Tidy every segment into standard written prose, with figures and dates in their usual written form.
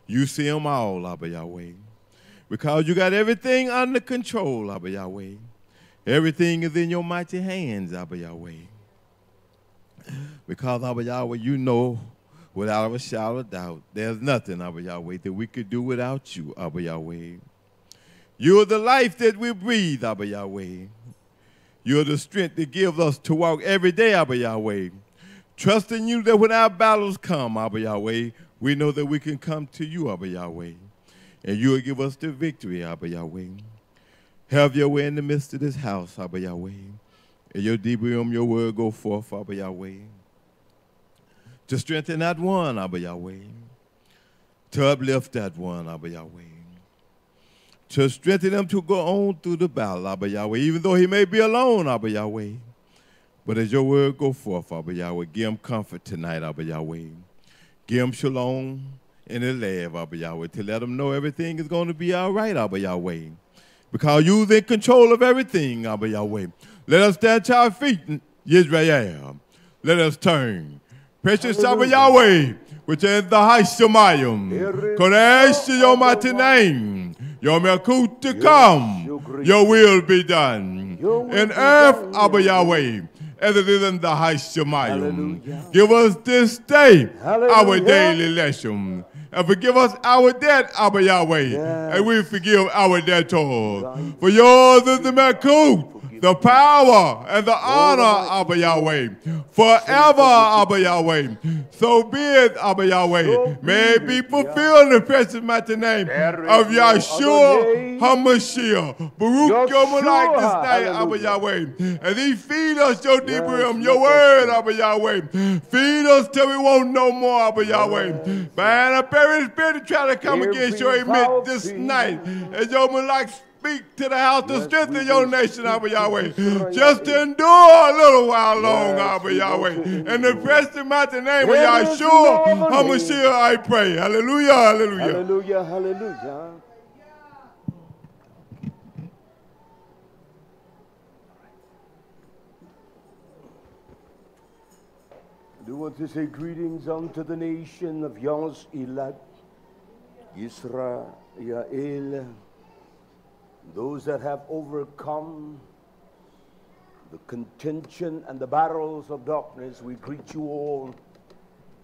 You see them all, Abba Yahweh. Because you got everything under control, Abba Yahweh. Everything is in your mighty hands, Abba Yahweh. Because, Abba Yahweh, you know without a shadow of doubt, there's nothing, Abba Yahweh, that we could do without you, Abba Yahweh. You are the life that we breathe, Abba Yahweh. You are the strength that gives us to walk every day, Abba Yahweh. Trusting you that when our battles come, Abba Yahweh, we know that we can come to you, Abba Yahweh. And you will give us the victory, Abba Yahweh. Have your way in the midst of this house, Abba Yahweh. And your deep realm, your word go forth, Abba Yahweh. To strengthen that one, Abba Yahweh. To uplift that one, Abba Yahweh. To strengthen them to go on through the battle, Abba Yahweh, even though he may be alone, Abba Yahweh. But as your word go forth, Abba Yahweh, give him comfort tonight, Abba Yahweh. Give him shalom in his life, Abba Yahweh, to let him know everything is going to be all right, Abba Yahweh. Because you're in control of everything, Abba Yahweh. Let us stand to our feet, YisraYah'ale. Let us turn. Precious Abba Yahweh, which is the YHWH. Kodesh your mighty name. Your Melkut to come. Your will be done. In earth, Abba Yahweh, as it is in the YHWH. Give us this day our daily lesson. And forgive us our debt, Abba Yahweh, and we forgive our debtors. For yours is the Melkut, the power and the honor, Abba Yahweh, forever, Abba Yahweh. So be it, Abba Yahweh. May it be fulfilled in the precious mighty name of Yahshua HaMashiach. Baruch your Malak this night, Abba Yahweh. As he feed us your deep realm, your word, Abba Yahweh. Feed us till we won't no more, Abba Yahweh. Bind up every spirit to try to come against your Emet this night. As your Malak speak to the house to strengthen your nation, Abba Yahweh. Just to endure a little while long, Abba Yahweh. In the precious mighty name of Yahshua HaMashiach, I pray. Hallelujah, hallelujah. Hallelujah, hallelujah. I do want to say greetings unto the nation of YisraYah'ale, YisraYah'ale. Those that have overcome the contention and the battles of darkness, we greet you all,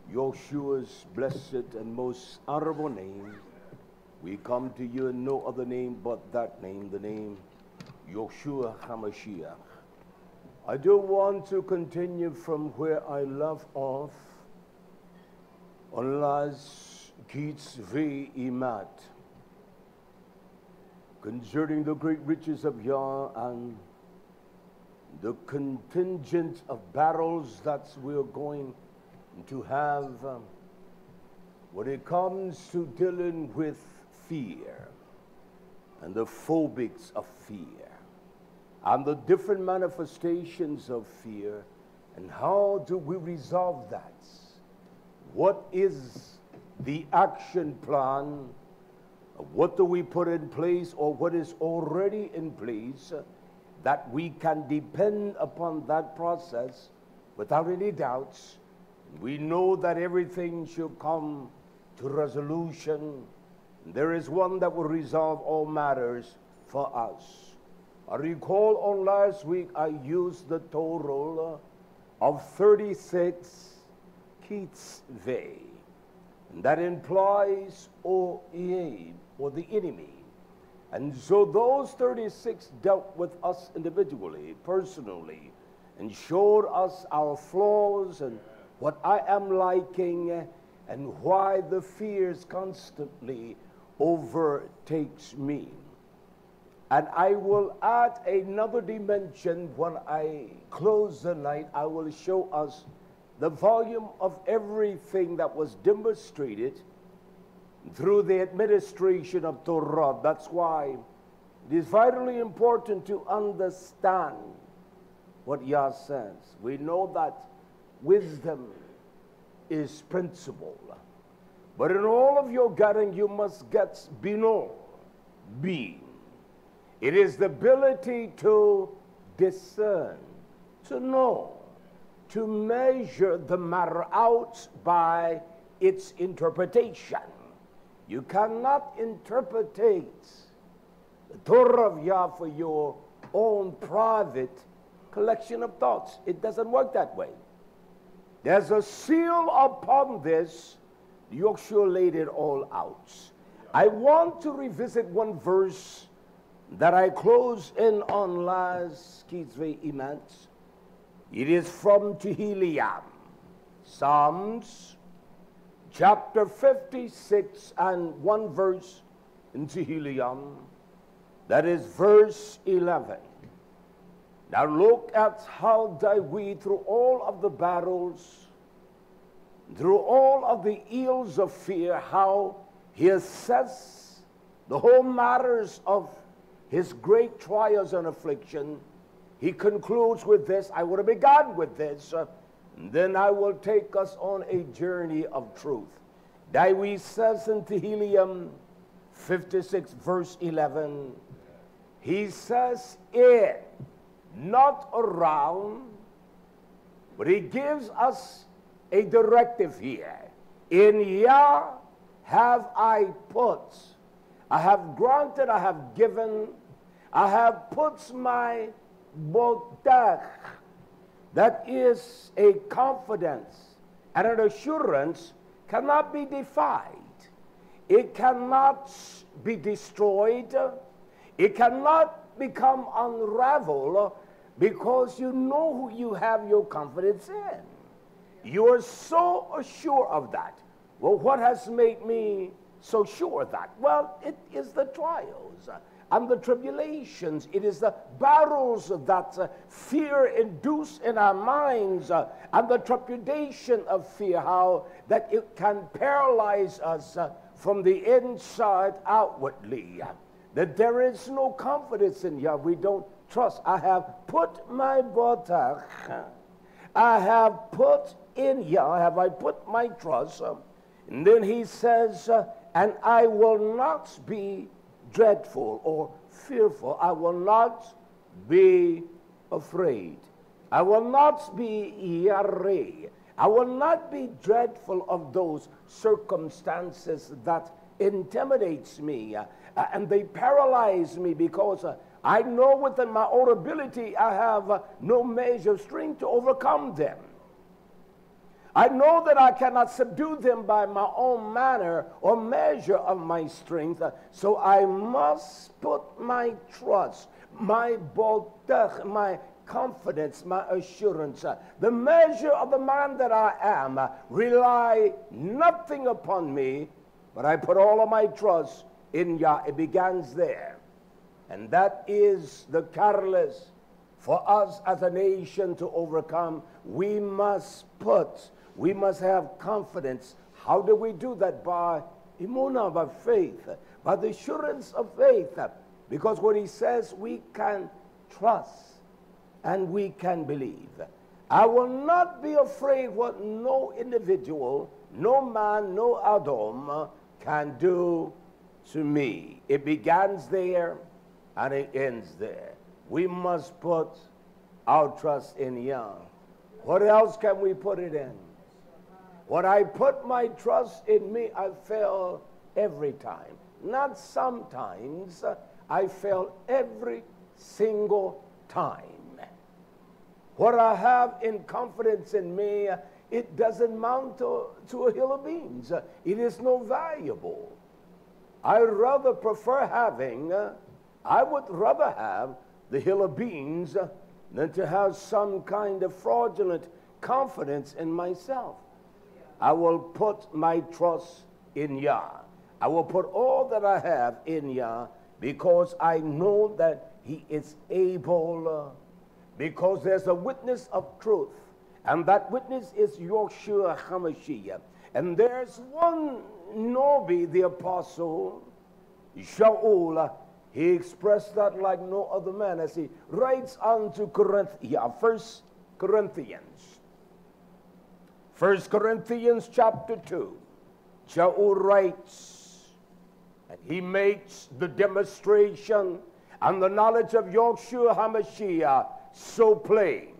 Yahshua's blessed and most honorable name. We come to you in no other name but that name, the name Yahshua HaMashiach. I do want to continue from where I left off on last Keetvay Emet, concerning the great riches of Yah and the contingent of battles that we're going to have when it comes to dealing with fear and the phobics of fear and the different manifestations of fear, and how do we resolve that? What is the action plan? What do we put in place, or what is already in place, that we can depend upon that process without any doubts? We know that everything should come to resolution. There is one that will resolve all matters for us. I recall on last week I used the total of 36 Keetvay. That implies OEA, or the enemy. And so those 36 dealt with us individually, personally, and showed us our flaws and what I am liking and why the fears constantly overtakes me. And I will add another dimension when I close the night. I will show us the volume of everything that was demonstrated through the administration of Torah. That's why it is vitally important to understand what Yah says. We know that wisdom is principle. But in all of your getting, you must get bino, being. It is the ability to discern, to know, to measure the matter out by its interpretation. You cannot interpretate the Torah of Yah for your own private collection of thoughts. It doesn't work that way. There's a seal upon this. YHWH laid it all out. I want to revisit one verse that I closed in on last Keetvay Emet. It is from Tehillim, Psalms, chapter 56 and one verse in Tehillim. That is verse 11. Now look at how Dawid, through all of the battles, through all of the ills of fear, how he assesses the whole matters of his great trials and affliction. He concludes with this. I would have begun with this. Then I will take us on a journey of truth. Dawid says in Tehillim 56 verse 11, he says in, not around, but he gives us a directive here. In Yah have I put, I have granted, I have given, I have put my botach. That is a confidence and an assurance cannot be defied. It cannot be destroyed. It cannot become unraveled because you know who you have your confidence in. You are so assured of that. Well, what has made me so sure of that? Well, it is the trials and the tribulations. It is the battles that fear induce in our minds and the trepidation of fear, how that it can paralyze us from the inside outwardly. That there is no confidence in Yah. We don't trust. I have put my botach, I have put in Yah, have I put my trust. And then he says, and I will not be dreadful or fearful. I will not be afraid. I will not be YisraYah'ale. I will not be dreadful of those circumstances that intimidates me and they paralyze me because I know within my own ability I have no measure of strength to overcome them. I know that I cannot subdue them by my own manner or measure of my strength, so I must put my trust, my botach, my confidence, my assurance, the measure of the man that I am, rely nothing upon me, but I put all of my trust in Yah. It begins there. And that is the catalyst for us as a nation to overcome. We must have confidence. How do we do that? By emunah, by faith, by the assurance of faith. Because what he says, we can trust and we can believe. I will not be afraid what no individual, no man, no Adam can do to me. It begins there and it ends there. We must put our trust in Yah. What else can we put it in? When I put my trust in me, I fail every time. Not sometimes, I fail every single time. What I have in confidence in me, it doesn't mount to a hill of beans. It is no valuable. I would rather have the hill of beans than to have some kind of fraudulent confidence in myself. I will put my trust in Yah. I will put all that I have in Yah because I know that He is able, because there's a witness of truth, and that witness is YHWH HaMashiach. And there's one Nobi, the apostle, Shaul, he expressed that like no other man as he writes unto First Corinthians chapter 2. Shaul writes, and he makes the demonstration and the knowledge of YHWH HaMashiach so plain.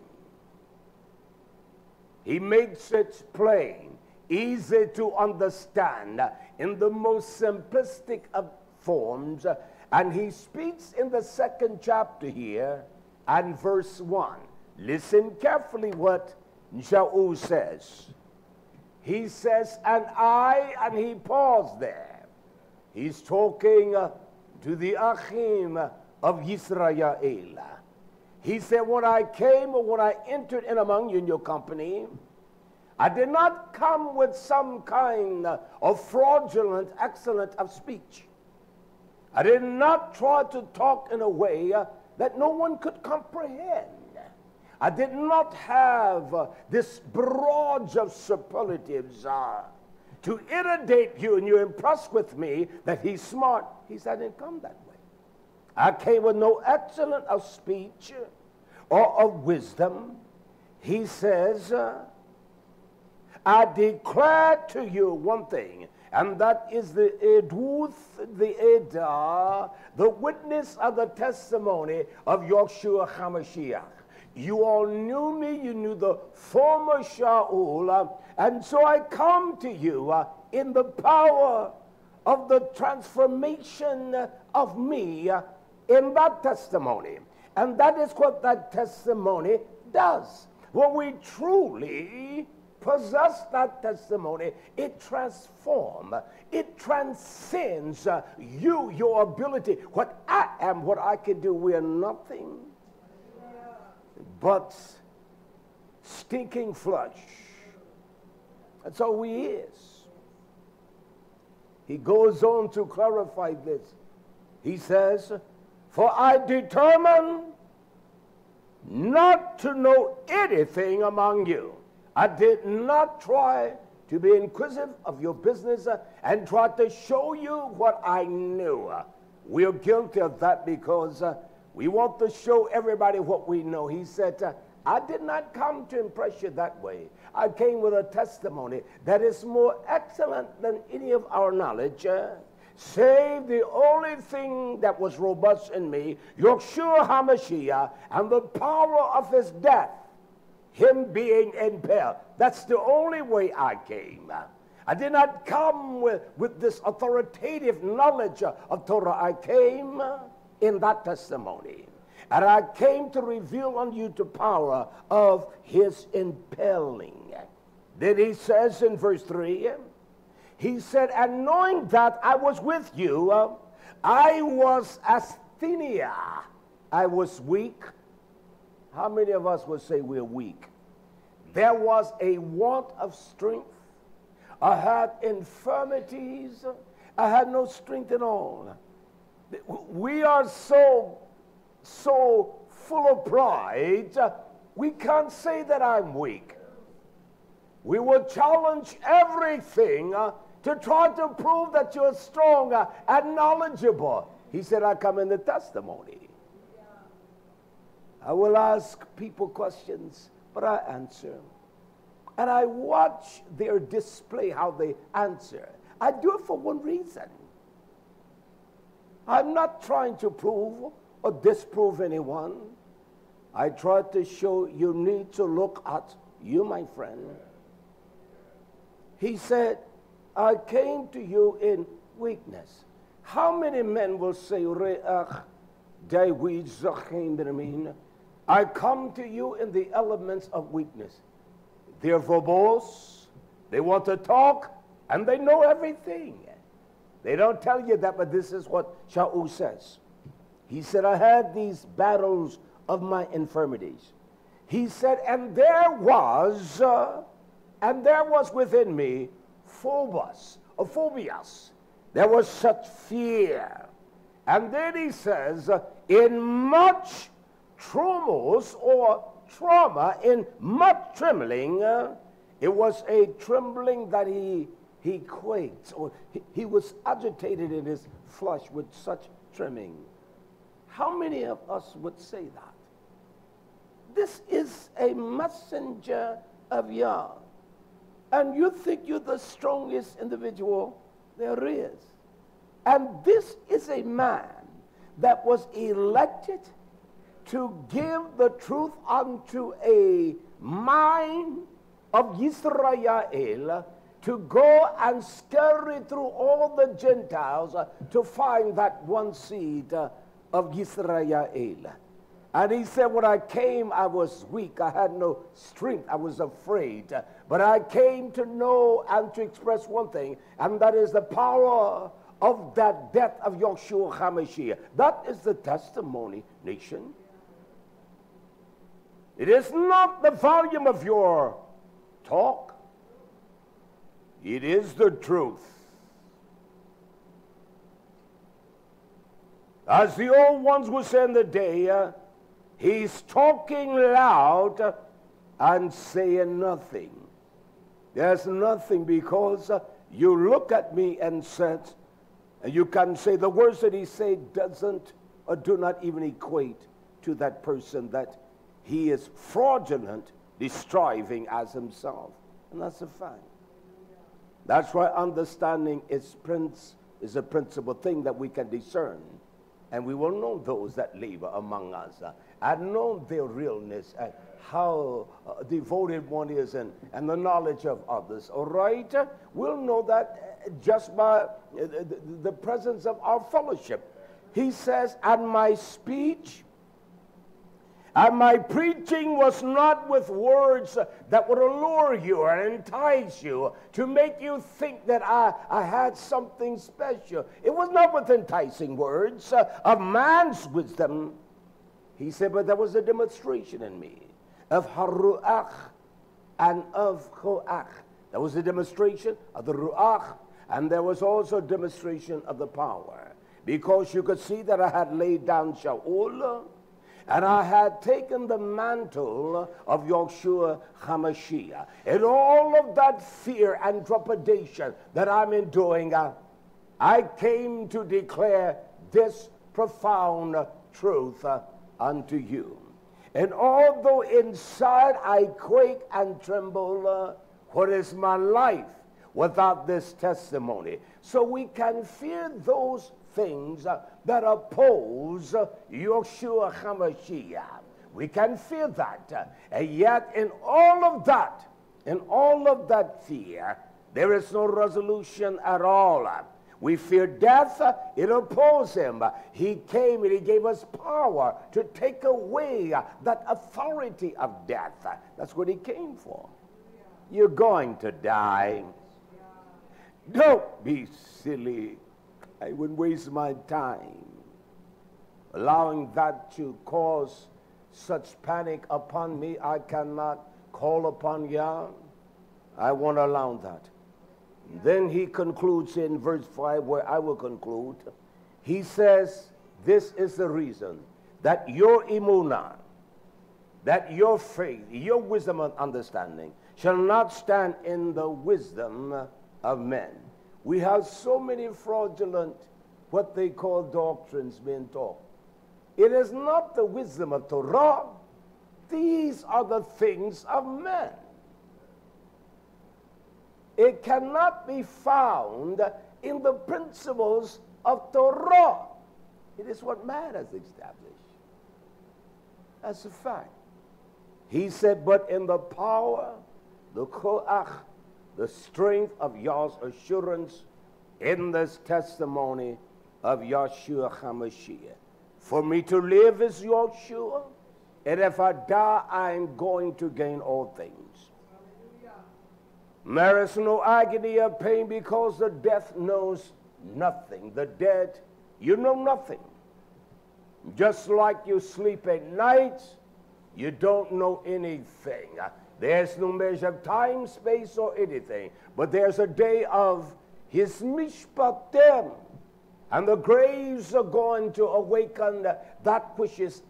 He makes it plain. easy to understand, in the most simplistic of forms. And he speaks in the 2nd chapter here and verse 1. Listen carefully what YHWH says. He says, and he paused there. He's talking to the Achim of YisraYah'ale. He said, when I came, or when I entered in among you in your company, I did not come with some kind of fraudulent excellence of speech. I did not try to talk in a way that no one could comprehend. I did not have this barrage of superlatives to irritate you and you're impressed with me that he's smart. He said, I didn't come that way. I came with no excellence of speech or of wisdom. He says, I declare to you one thing, and that is the Eduth, the Edah, the witness of the testimony of Yahshua HaMashiach. You all knew me, you knew the former Shaul, and so I come to you in the power of the transformation of me in that testimony. And that is what that testimony does. When we truly possess that testimony, it transforms, it transcends you, your ability. What I am, what I can do, we are nothing but stinking flesh. That's all he is. He goes on to clarify this. He says, for I determined not to know anything among you. I did not try to be inquisitive of your business and try to show you what I knew. We're guilty of that because we want to show everybody what we know. He said, I did not come to impress you that way. I came with a testimony that is more excellent than any of our knowledge, save the only thing that was robust in me, Yahshua HaMashiach, and the power of his death, him being impaled. That's the only way I came. I did not come with this authoritative knowledge of Torah. I came in that testimony. And I came to reveal unto you the power of his impaling. Then he says in verse 3, he said, and knowing that I was with you, I was asthenia. I was weak. How many of us would say we're weak? There was a want of strength. I had infirmities. I had no strength at all. We are so full of pride, we can't say that I'm weak. We will challenge everything to try to prove that you're strong and knowledgeable. He said, I come in the testimony. I will ask people questions, but I answer. And I watch their display, how they answer. I do it for one reason. I'm not trying to prove or disprove anyone. I try to show you need to look at you, my friend. He said, I came to you in weakness. How many men will say, Dawid, I come to you in the elements of weakness. They're verbose, they want to talk, and they know everything. They don't tell you that, but this is what YHWH says. He said, I had these battles of my infirmities. He said, and there was within me phobias. There was such fear. And then he says, in much tremors or trauma, in much trembling, it was a trembling that he quaked, or he was agitated in his flesh with such trembling. How many of us would say that? This is a messenger of Yah. And you think you're the strongest individual there is. And this is a man that was elected to give the truth unto a mind of YisraYah'ale, to go and scurry through all the Gentiles to find that one seed of YisraYah'ale. And he said, when I came, I was weak. I had no strength. I was afraid. But I came to know and to express one thing, and that is the power of that death of YHWH HaMashiach. That is the testimony, nation. It is not the volume of your talk. It is the truth. As the old ones would say in the day, he's talking loud and saying nothing. There's nothing, because you look at me and said, and you can say the words that he said doesn't or do not even equate to that person, that he is fraudulently striving as himself. And that's a fact. That's why understanding is a principal thing that we can discern. And we will know those that labor among us and know their realness and how devoted one is and the knowledge of others. All right? We'll know that just by the presence of our fellowship. He says, and my speech and my preaching was not with words that would allure you and entice you to make you think that I had something special. It was not with enticing words of man's wisdom. He said, but there was a demonstration in me of Haruach and of Hoach. There was a demonstration of the Ruach, and there was also a demonstration of the power. Because you could see that I had laid down Shaul, and I had taken the mantle of YHWH HaMashiach. And all of that fear and trepidation that I'm enduring, I came to declare this profound truth unto you. And although inside I quake and tremble, what is my life without this testimony? So we can fear those things that oppose YHWH HaMashiach. We can fear that. And yet in all of that fear, there is no resolution at all. We fear death, it opposes him. He came and he gave us power to take away that authority of death. That's what he came for. You're going to die. Don't be silly. I wouldn't waste my time allowing that to cause such panic upon me. I cannot call upon Yah. I won't allow that. And then he concludes in verse 5, where I will conclude. He says, this is the reason that your emunah, that your faith, your wisdom and understanding shall not stand in the wisdom of men. We have so many fraudulent, what they call doctrines being taught. It is not the wisdom of Torah. These are the things of men. It cannot be found in the principles of Torah. It is what man has established. That's a fact. He said, but in the power, the koach, the strength of Yah's assurance in this testimony of YHWH HaMashiach. For me to live is YHWH, and if I die, I am going to gain all things. There is no agony of pain, because the death knows nothing. The dead, you know nothing. Just like you sleep at night, you don't know anything. There's no measure of time, space, or anything. But there's a day of his mishpatim. And the graves are going to awaken that which is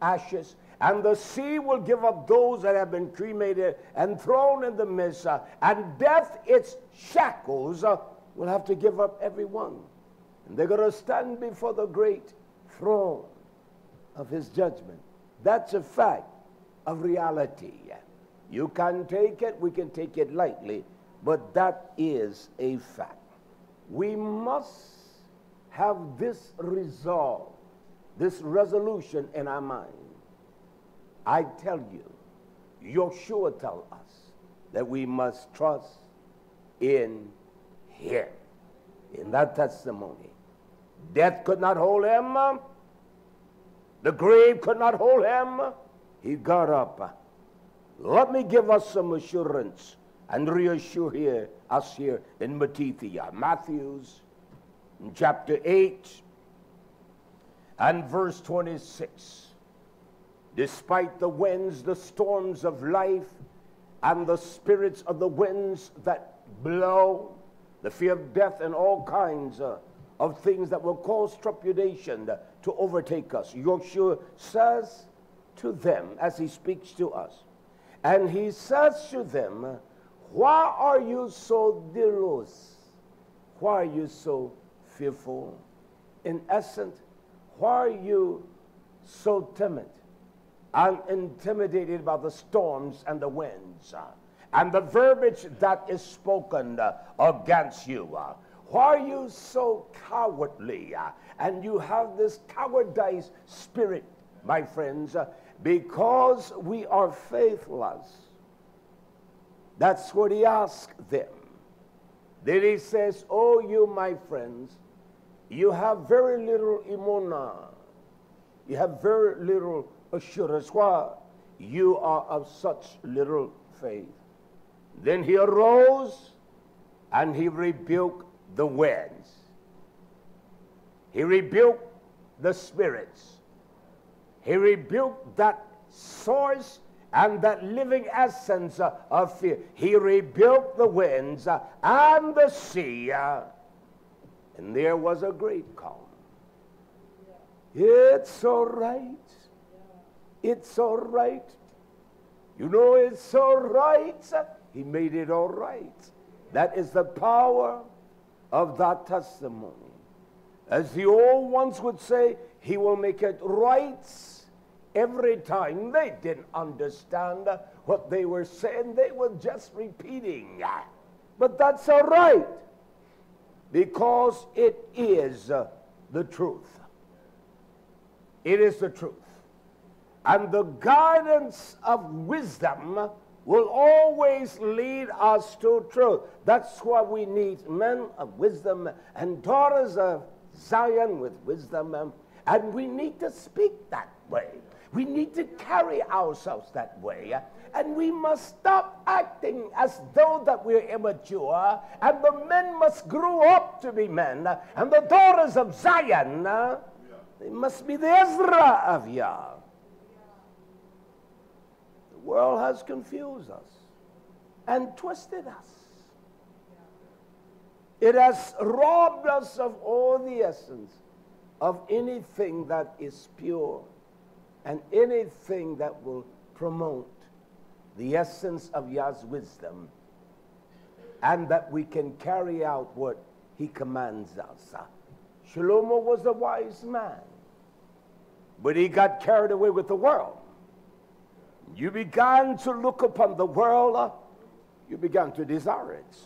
ashes. And the sea will give up those that have been cremated and thrown in the midst. And death, its shackles, will have to give up everyone. And they're going to stand before the great throne of his judgment. That's a fact of reality. You can take it, we can take it lightly, but that is a fact. We must have this resolve, this resolution in our mind. I tell you, YHWH tells us that we must trust in Him. In that testimony, death could not hold him. The grave could not hold him. He got up. Let me give us some assurance and reassure us here in Matthew's chapter 8 and verse 26. Despite the winds, the storms of life, and the spirits of the winds that blow, the fear of death and all kinds of things that will cause trepidation to overtake us, Yeshua says to them as he speaks to us, and he says to them, why are you so delirious? Why are you so fearful? In essence, why are you so timid and intimidated by the storms and the winds and the verbiage that is spoken against you? Why are you so cowardly? And you have this cowardice spirit, my friends, because we are faithless. That's what he asked them. Then he says, oh, you, my friends, you have very little imona. You have very little assurance. Why? You are of such little faith. Then he arose and he rebuked the winds. He rebuked the spirits. He rebuked that source and that living essence of fear. He rebuked the winds and the sea, and there was a great calm. It's all right. It's all right. You know, it's all right. He made it all right. That is the power of that testimony. As the old ones would say, he will make it right every time. They didn't understand what they were saying. They were just repeating. But that's all right, because it is the truth. It is the truth. And the guidance of wisdom will always lead us to truth. That's why we need men of wisdom and daughters of Zion with wisdom. And we need to speak that way. We need to carry ourselves that way. And we must stop acting as though that we're immature. And the men must grow up to be men. And the daughters of Zion, they must be the Ezra of Yah. The world has confused us and twisted us. It has robbed us of all the essence of anything that is pure and anything that will promote the essence of Yah's wisdom, and that we can carry out what he commands us. Shlomo was a wise man, but he got carried away with the world. You began to look upon the world, you began to desire it.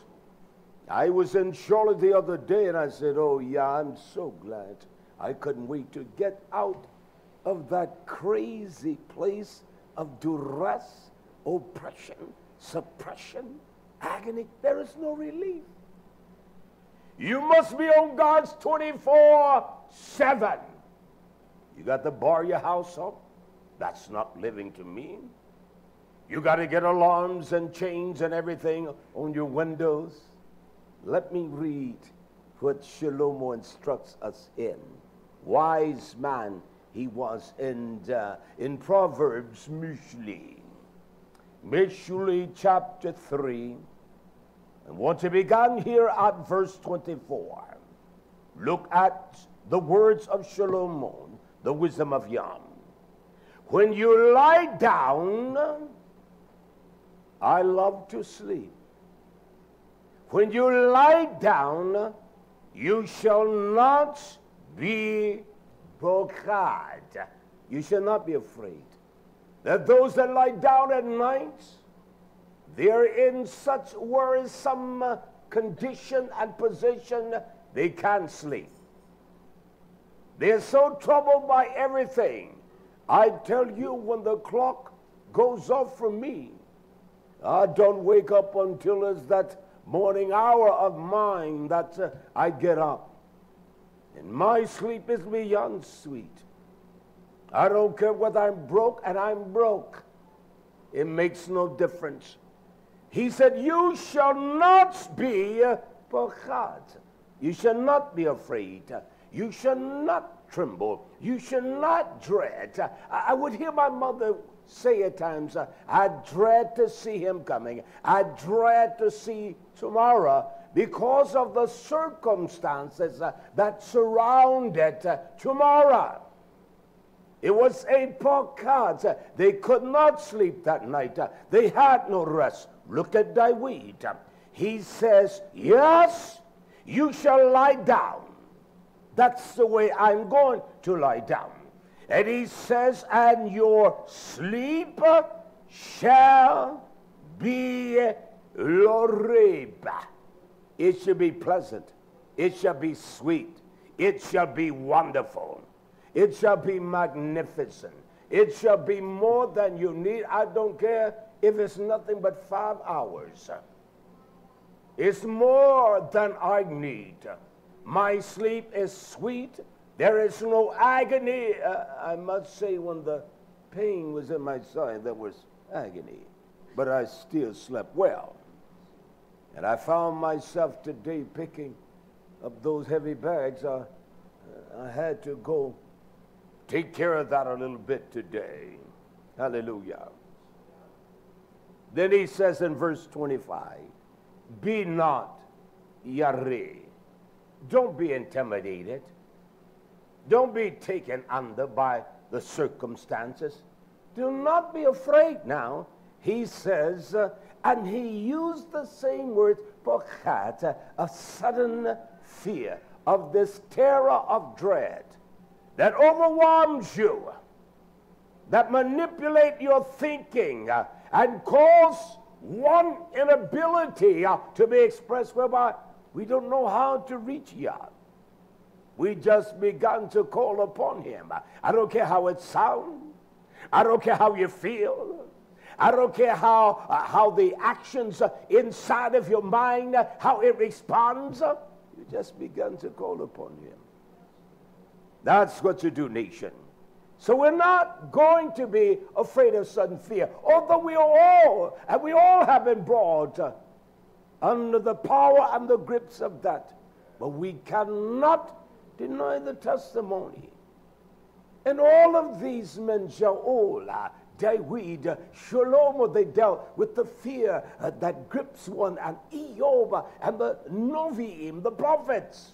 I was in Charlotte the other day, and I said, oh yeah, I'm so glad. I couldn't wait to get out of that crazy place of duress, oppression, suppression, agony. There is no relief. You must be on God's 24/7. You got to bar your house up. That's not living to me. You got to get alarms and chains and everything on your windows. Let me read what Shlomo instructs us in. Wise man he was in Proverbs, Mishli chapter 3. I want to begin here at verse 24. Look at the words of Shlomo, the wisdom of Yah. When you lie down, I love to sleep. When you lie down, you shall not be bogad. You shall not be afraid. That those that lie down at night, they're in such worrisome condition and position, they can't sleep. They're so troubled by everything. I tell you, when the clock goes off for me, I don't wake up until it's that morning hour of mine that I get up. And my sleep is beyond sweet. I don't care whether I'm broke, and I'm broke. It makes no difference. He said, you shall not be pachad. You shall not be afraid. You shall not tremble. You shall not dread. I would hear my mother say at times, I dread to see him coming. I dread to see tomorrow, because of the circumstances that surrounded tomorrow. It was a pachad. They could not sleep that night. They had no rest. Look at Dawid. He says, yes, you shall lie down. That's the way I'm going to lie down. And he says, and your sleep shall be loreb. It shall be pleasant. It shall be sweet. It shall be wonderful. It shall be magnificent. It shall be more than you need. I don't care if it's nothing but 5 hours. It's more than I need. My sleep is sweet. There is no agony. I must say, when the pain was in my side, there was agony. But I still slept well. And I found myself today picking up those heavy bags. I had to go take care of that a little bit today. Hallelujah. Then he says in verse 25, be not yare. Don't be intimidated. Don't be taken under by the circumstances. Do not be afraid now. He says, and he used the same word, pachad, a sudden fear, of this terror of dread that overwhelms you, that manipulate your thinking and cause one inability to be expressed, whereby we don't know how to reach Yah. We just begun to call upon him. I don't care how it sounds. I don't care how you feel. I don't care how the actions inside of your mind, how it responds. You just begun to call upon him. That's what you do, nation. So we're not going to be afraid of sudden fear, although we all have been brought under the power and the grips of that. But we cannot deny the testimony. And all of these men, YHWH, Dawid, Shalom, they dealt with the fear that grips one, and Eob, and the Noviim, the prophets.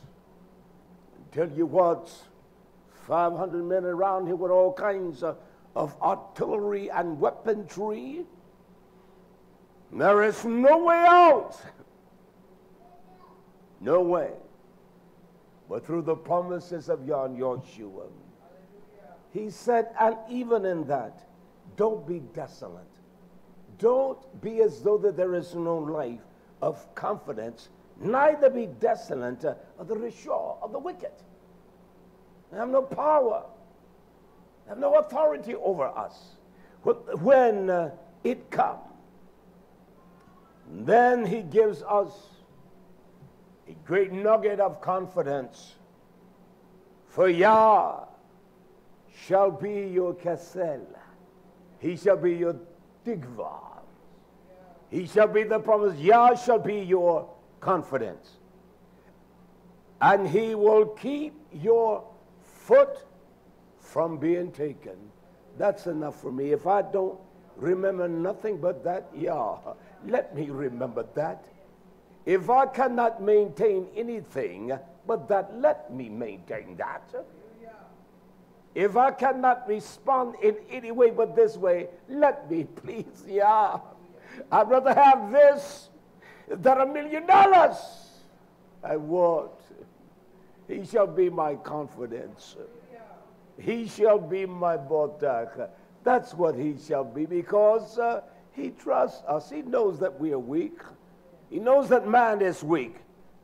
Tell you what, 500 men around here with all kinds of artillery and weaponry. There is no way out. No way. But through the promises of YHWH. He said, and even in that, don't be desolate. Don't be as though that there is no life of confidence. Neither be desolate of the Rishah, of the wicked. They have no power. They have no authority over us. When it comes, then he gives us a great nugget of confidence. For Yah shall be your Kesel. He shall be your Tigva. He shall be the promise. Yah shall be your confidence. And he will keep your foot from being taken. That's enough for me. If I don't remember nothing but that, Yah, let me remember that. If I cannot maintain anything but that, let me maintain that. If I cannot respond in any way but this way, let me, please, Yah. I'd rather have this than $1 million. I won't. He shall be my confidence. He shall be my botak. That's what he shall be, because he trusts us. He knows that we are weak. He knows that man is weak.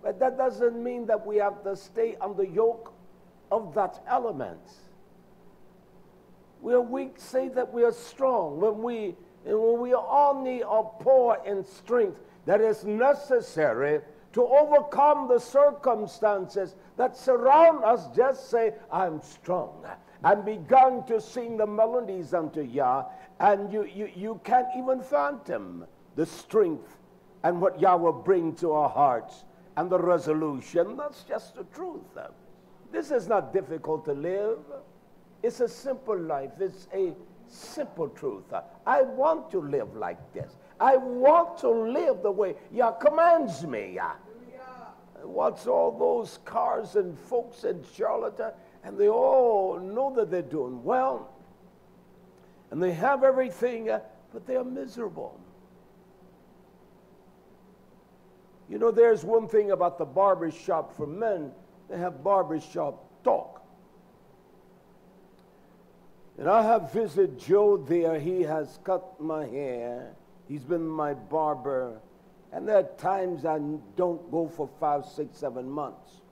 But that doesn't mean that we have to stay on the yoke of that element. We are weak, say that we are strong. When we only are poor in strength, that is necessary to overcome the circumstances that surround us. Just say, I'm strong. And begun to sing the melodies unto Yah, and you can't even fathom the strength and what Yah will bring to our hearts and the resolution. That's just the truth. This is not difficult to live. It's a simple life. It's a simple truth. I want to live like this. I want to live the way Yah commands me. What's all those cars and folks in Charlotte, and they all know that they're doing well, and they have everything, but they are miserable. You know, there's one thing about the barber shop for men. They have barber shop talk. And I have visited Joe there. He has cut my hair. He's been my barber. And there are times I don't go for 5, 6, 7 months.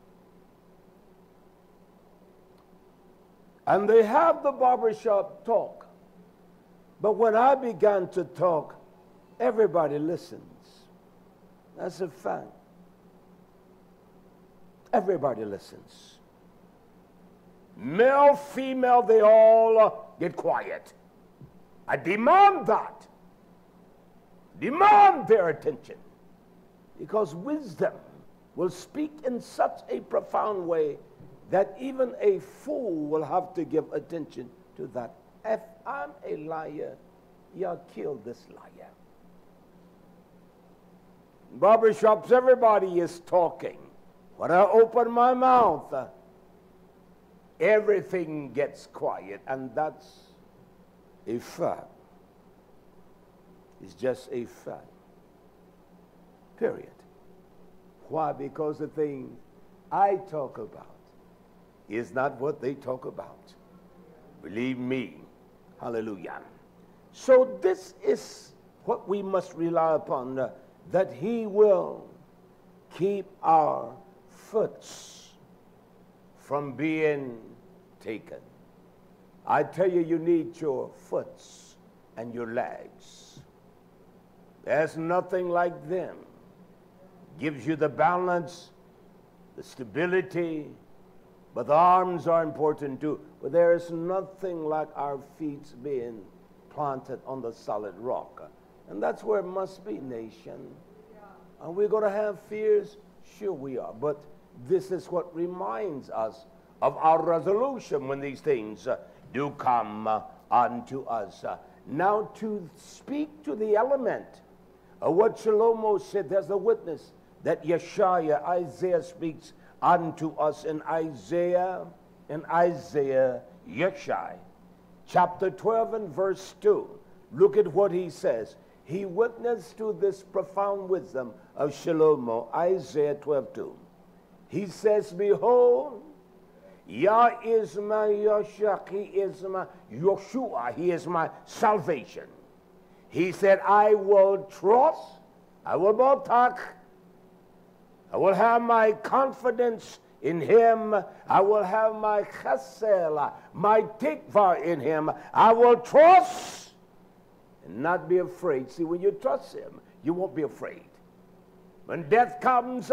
And they have the barbershop talk. But when I began to talk, everybody listens. That's a fact. Everybody listens. Male, female, they all get quiet. I demand that. Demand their attention. Because wisdom will speak in such a profound way that even a fool will have to give attention to that. If I'm a liar, Yah killed this liar. Barbershops, everybody is talking. When I open my mouth, everything gets quiet, and that's a fact. It's just a fact. Period. Why? Because the thing I talk about is not what they talk about. Believe me. Hallelujah. So this is what we must rely upon, that he will keep our foots from being taken. I tell you, you need your foots and your legs. There's nothing like them. Gives you the balance, the stability, but the arms are important too. But there is nothing like our feet being planted on the solid rock. And that's where it must be, nation. Are we going to have fears? Sure we are. But this is what reminds us of our resolution when these things do come unto us. Now, to speak to the element of what Shlomo said, there's a witness that Yeshaya, Isaiah, speaks unto us in Isaiah YHWH, chapter 12 and verse 2. Look at what he says. He witnessed to this profound wisdom of Shlomo, Isaiah 12:2. He says, behold, Yah is my Yoshak, he is my Yeshua, he is my salvation. He said, I will trust, I will botak, I will have my confidence in him. I will have my chesed, my tikva in him. I will trust and not be afraid. See, when you trust him, you won't be afraid. When death comes,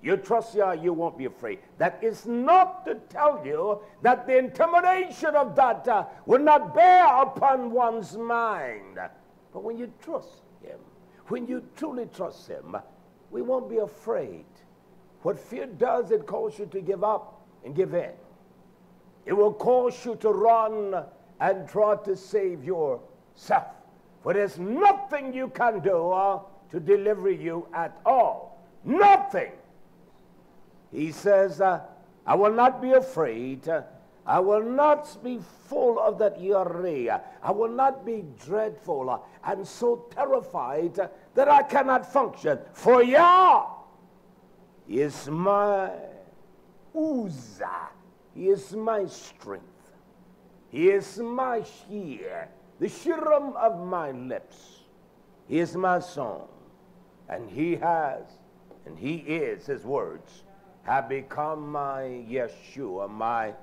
you trust Yah, you won't be afraid. That is not to tell you that the intimidation of that will not bear upon one's mind. But when you trust him, when you truly trust him, we won't be afraid. What fear does, it calls you to give up and give in. It will cause you to run and try to save yourself. For there's nothing you can do to deliver you at all. Nothing. He says, I will not be afraid. I will not be full of that yireh. I will not be dreadful and so terrified that I cannot function. For Yah is my Uzzah. He is my strength. He is my shear, the shirim of my lips. He is my song. And he has, and he is, his words, have become my Yeshua, my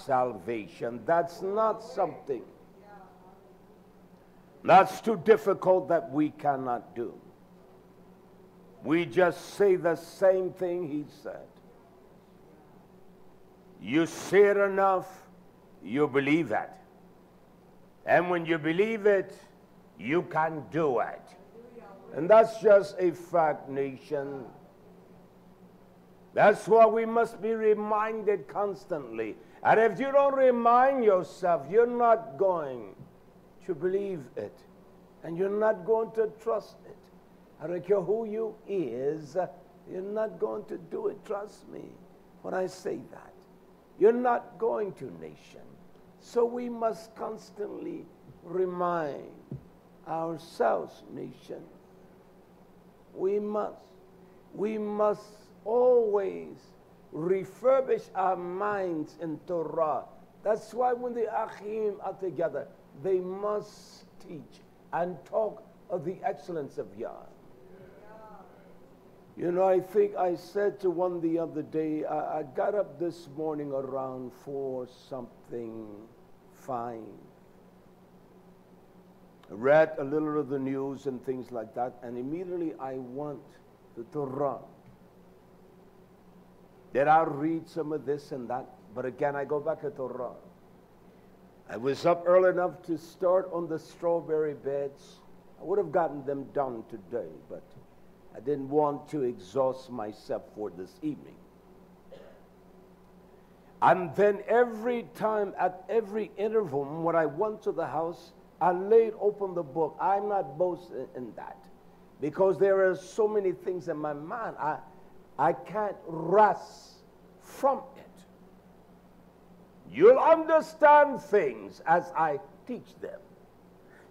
salvation. That's not something that's too difficult that we cannot do. we just say the same thing he said. You say it enough, you believe it. And when you believe it, you can do it. And that's just a fact, nation. That's why we must be reminded constantly. And if you don't remind yourself, you're not going to believe it. And you're not going to trust it. I don't care who you is, you're not going to do it. Trust me when I say that. You're not going to, nation. So we must constantly remind ourselves, nation. We must always refurbish our minds in Torah. That's why when the Achim are together, they must teach and talk of the excellence of Yah. You know, I think I said to one the other day, I got up this morning around 4 something fine. I read a little of the news and things like that, and immediately I went to Torah. Then I'll read some of this and that, but again I go back to Torah. I was up early enough to start on the strawberry beds. I would have gotten them done today, but I didn't want to exhaust myself for this evening. And then every time, at every interval, when I went to the house, I laid open the book. I'm not boasting in that, because there are so many things in my mind. I can't rest from it. You'll understand things as I teach them.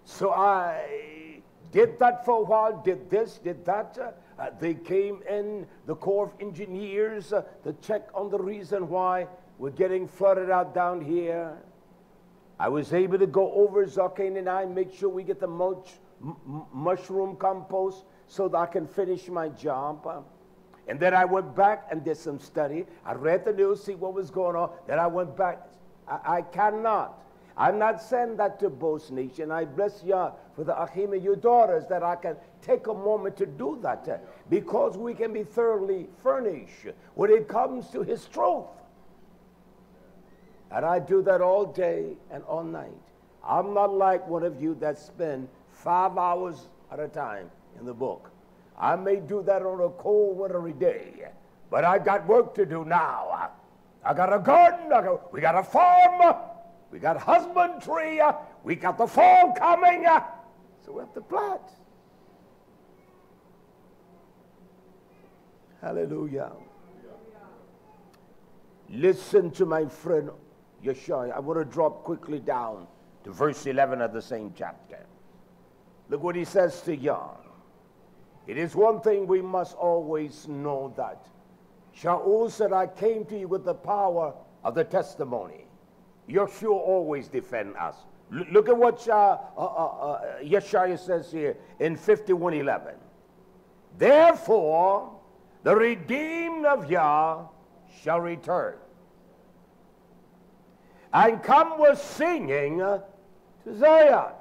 So I did that for a while, did this, did that. They came in, the Corps of Engineers, to check on the reason why we're getting flooded out down here. I was able to go over, Zakane and I, make sure we get the mushroom compost so that I can finish my job. And then I went back and did some study. I read the news, see what was going on. Then I went back. I cannot. I'm not saying that to boast, nation. I bless Yah for the Achim and your daughters that I can take a moment to do that, because we can be thoroughly furnished when it comes to His truth. And I do that all day and all night. I'm not like one of you that spend 5 hours at a time in the book. I may do that on a cold wintry day, but I got work to do now. I got a garden, we got a farm, we got husbandry, we got the fall coming, so we have to plant. Hallelujah. Listen to my friend Yeshua. I want to drop quickly down to verse 11 of the same chapter. Look what he says to Yah. It is one thing we must always know, that Shaul said, I came to you with the power of the testimony. Yeshua always defend us. Look at what Yeshua says here in 51:11. Therefore, the redeemed of Yah shall return and come with singing to Zion.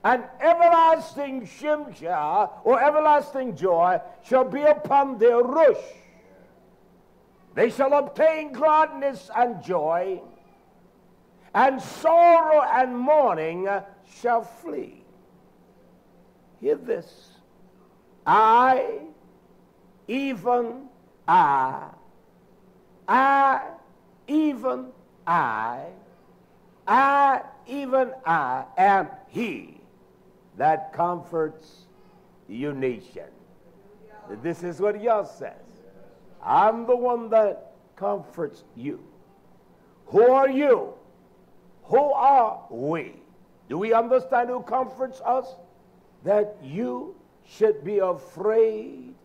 And everlasting shimshah, or everlasting joy, shall be upon their rush. They shall obtain gladness and joy, and sorrow and mourning shall flee. Hear this. I, even I, even I am He that comforts you, nation. This is what Yah says. I'm the one that comforts you. Who are you? Who are we? Do we understand who comforts us? That you should be afraid.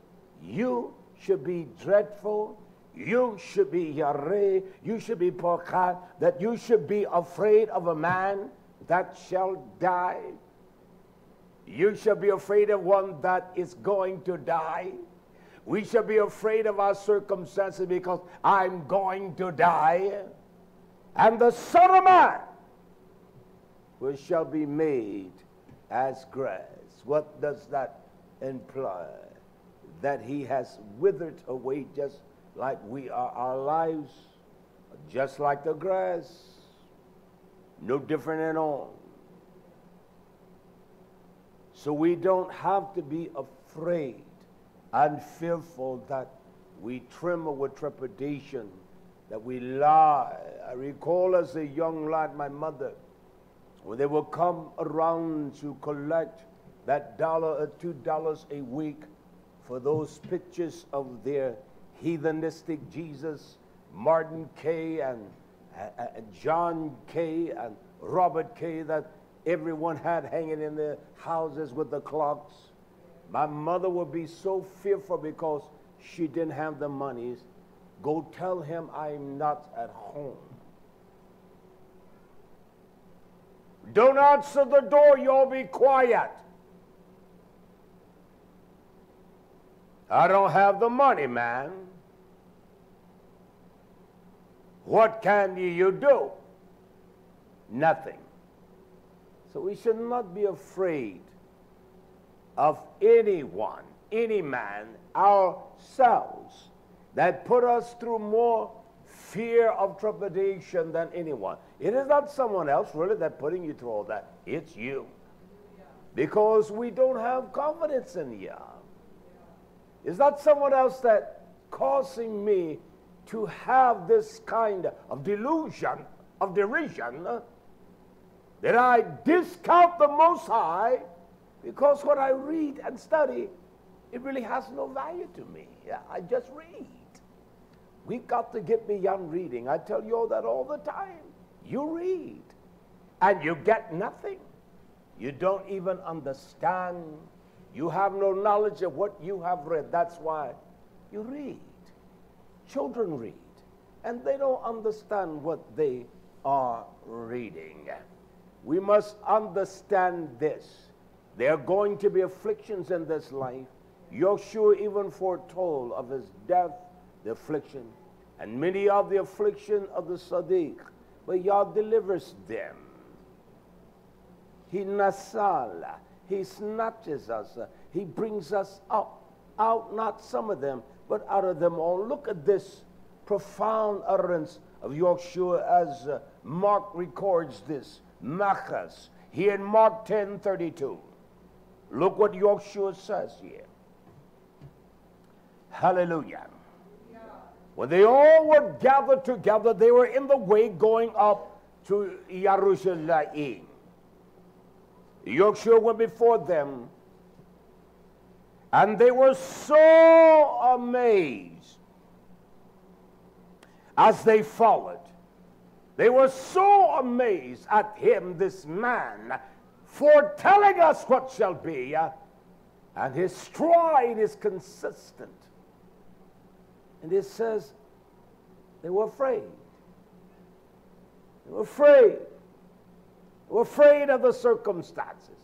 You should be dreadful. You should be Yareh. You should be Pokat. That you should be afraid of a man that shall die. You shall be afraid of one that is going to die. We shall be afraid of our circumstances because I'm going to die. And the Son of Man shall be made as grass. What does that imply that he has withered away just like we are. Our lives are just like the grass, no different at all. So we don't have to be afraid and fearful that we tremble with trepidation, that we lie. I recall as a young lad, my mother, when they would come around to collect that $1 or $2 a week for those pictures of their heathenistic Jesus, Martin K. and John K. and Robert K. that everyone had hanging in their houses with the clocks. My mother would be so fearful because she didn't have the monies. Go tell him I'm not at home. Don't answer the door, you'll be quiet. I don't have the money, man. What can you do? Nothing. So we should not be afraid of anyone, any man, ourselves, that put us through more fear of trepidation than anyone. It is not someone else really that putting you through all that. It's you. Because we don't have confidence in you. It's not someone else that causing me to have this kind of delusion, of derision, that I discount the Most High because what I read and study, it really has no value to me. I just read. We've got to get beyond reading. I tell you all that all the time. You read, and you get nothing. You don't even understand. You have no knowledge of what you have read. That's why you read. Children read, and they don't understand what they are reading. We must understand this. There are going to be afflictions in this life. YHWH even foretold of his death, the affliction, and many of the affliction of the Sadiq. But Yah delivers them. He nasal, he snatches us, he brings us up, out, not some of them, but out of them all. Look at this profound utterance of YHWH as Mark records this. Machas, here in Mark 10:32. Look what YHWH says here. Hallelujah. When they all were gathered together, they were in the way going up to Yerushalayim. YHWH went before them, and they were so amazed as they followed. They were so amazed at him, this man, for telling us what shall be, and his stride is consistent. And it says they were afraid. They were afraid. They were afraid of the circumstances.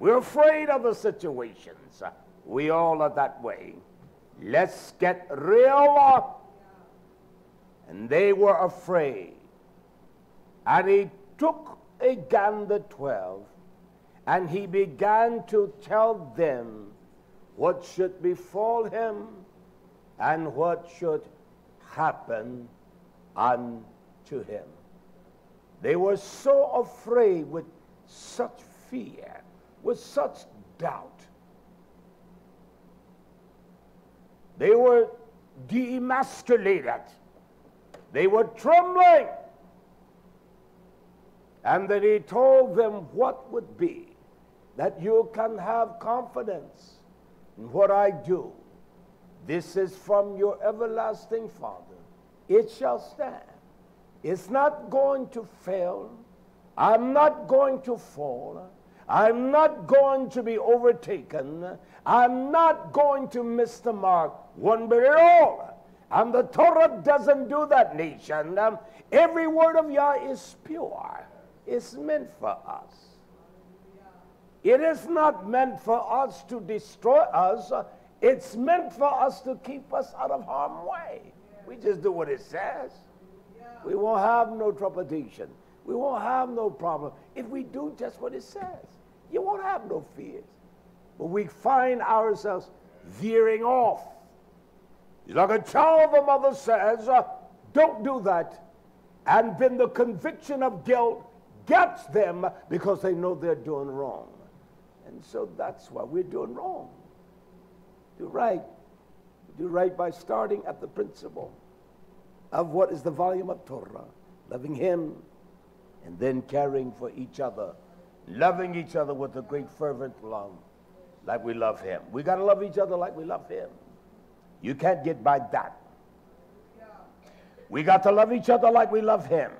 We're afraid of the situations. We all are that way. Let's get real. And they were afraid. And he took again the 12, and he began to tell them what should befall him and what should happen unto him. They were so afraid, with such fear, with such doubt. They were demasculated. They were trembling. And then he told them what would be, that you can have confidence in what I do. This is from your everlasting Father. It shall stand. It's not going to fail. I'm not going to fall. I'm not going to be overtaken. I'm not going to miss the mark one bit at all. And the Torah doesn't do that, nation. Every word of Yah is pure. It's meant for us. It is not meant for us to destroy us. It's meant for us to keep us out of harm's way. We just do what it says. We won't have no trepidation. We won't have no problem if we do just what it says. You won't have no fears. but we find ourselves veering off. It's like a child, the mother says, don't do that. And then the conviction of guilt gets them because they know they're doing wrong. And so that's why we're doing wrong. Do right. Do right by starting at the principle of what is the volume of Torah, loving Him, and then caring for each other, loving each other with a great fervent love, like we love Him. We got to love each other like we love Him. You can't get by that. We got to love each other like we love Him.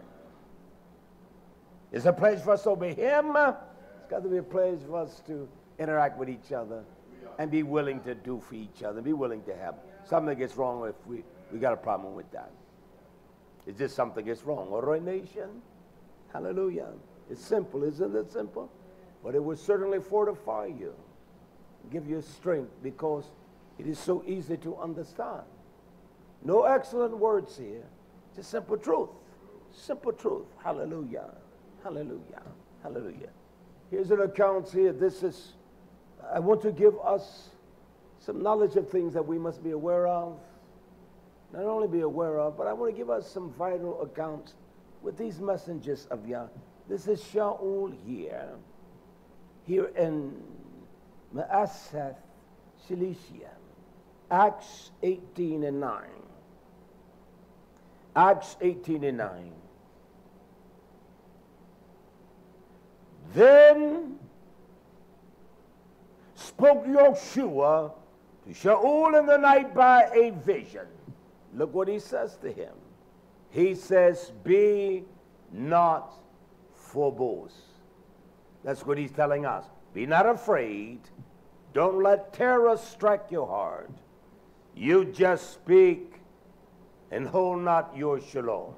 It's a place for us to obey Him. It's got to be a place for us to interact with each other and be willing to do for each other, be willing to help. Something gets wrong if we got a problem with that. It's just something gets wrong. All right, nation? Hallelujah. It's simple, isn't it simple? But it will certainly fortify you, give you strength, because it is so easy to understand. No excellent words here, just simple truth. Simple truth. Hallelujah. Hallelujah. Hallelujah. Here's an account here. I want to give us some knowledge of things that we must be aware of. Not only be aware of, but I want to give us some vital accounts with these messengers of Yah. This is Shaul here in Ma'aseh Cilicia, Acts 18 and 9. Acts 18 and 9. Then spoke Yeshua to Shaul in the night by a vision. Look what he says to him. He says, be not foreboding. That's what he's telling us. Be not afraid. Don't let terror strike your heart. You just speak and hold not your shalom.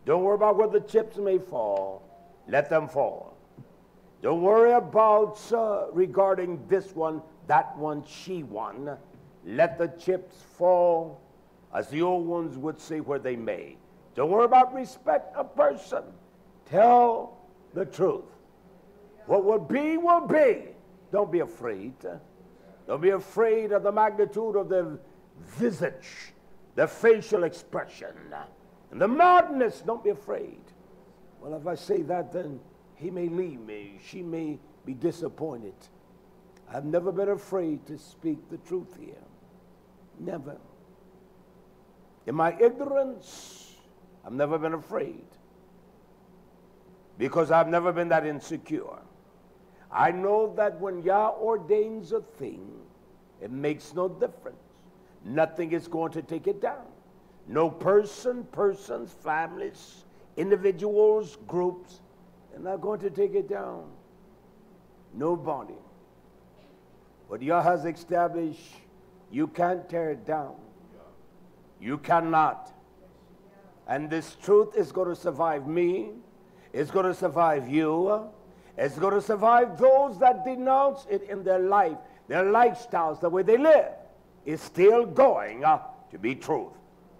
Don't worry about where the chips may fall. Let them fall. Don't worry about regarding this one, that one, she one. Let the chips fall, as the old ones would say, where they may. Don't worry about respect a person. Tell the truth. What will be, will be. Don't be afraid. Don't be afraid of the magnitude of the visage, the facial expression, and the madness. Don't be afraid. Well, if I say that, then he may leave me. She may be disappointed. I've never been afraid to speak the truth here. Never. In my ignorance, I've never been afraid, because I've never been that insecure. I know that when Yah ordains a thing, it makes no difference. Nothing is going to take it down. No person, persons, families, individuals, groups, they're not going to take it down. Nobody. What Yah has established, you can't tear it down. You cannot. And this truth is going to survive me. It's going to survive you. It's going to survive those that denounce it in their life, their lifestyles, the way they live. Is still going to be truth.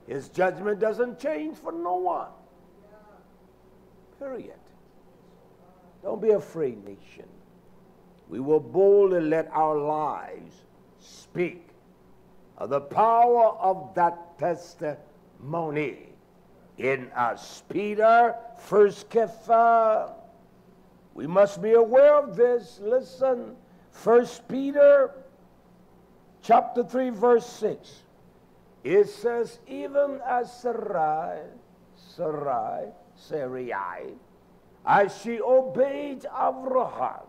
His judgment doesn't change for no one. Period. Don't be afraid, nation. We will boldly let our lives speak of the power of that testimony in us. Peter, 1 Kepha. We must be aware of this. Listen, 1 Peter chapter 3, verse 6. It says, even as Sarai, as she obeyed Abraham,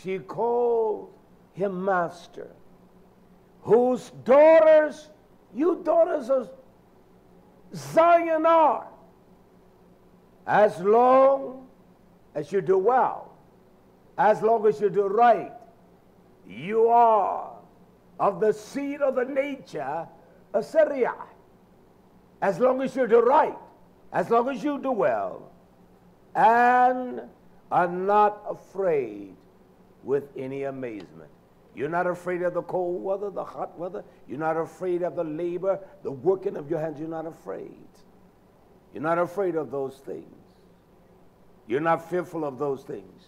she called him master, whose daughters, you daughters of Zion are, as long as you do well, as long as you do right, you are of the seed of the nature of Sarai. As long as you do right, as long as you do well, and are not afraid with any amazement. You're not afraid of the cold weather, the hot weather. You're not afraid of the labor, the working of your hands. You're not afraid. You're not afraid of those things. You're not fearful of those things.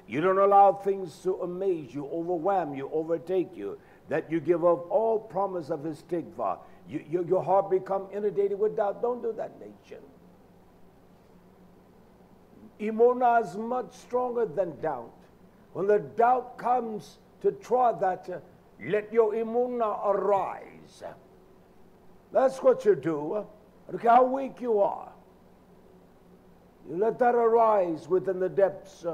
You don't allow things to amaze you, overwhelm you, overtake you, that you give up all promise of his tikva. Your heart become inundated with doubt. Don't do that, nation. Emunah is much stronger than doubt. When the doubt comes to try that, let your emunah arise. That's what you do. Look how weak you are. You let that arise within the depths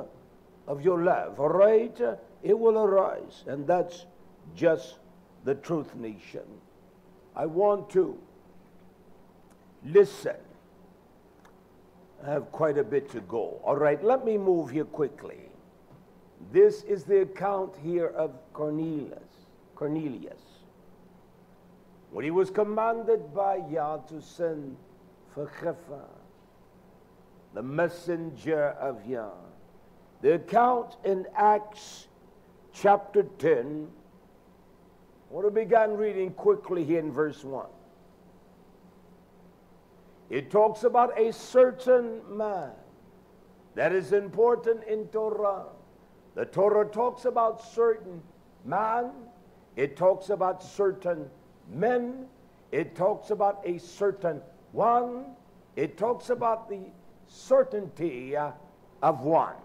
of your love, all right? It will arise, and that's just the truth, nation. I want to listen. I have quite a bit to go. All right, let me move here quickly. This is the account here of Cornelius. When he was commanded by Yah to send for Kepha, the messenger of Yah. The account in Acts chapter 10, I want to begin reading quickly here in verse 1. It talks about a certain man that is important in Torah. The Torah talks about certain man. It talks about certain men. It talks about a certain one. It talks about the certainty of one.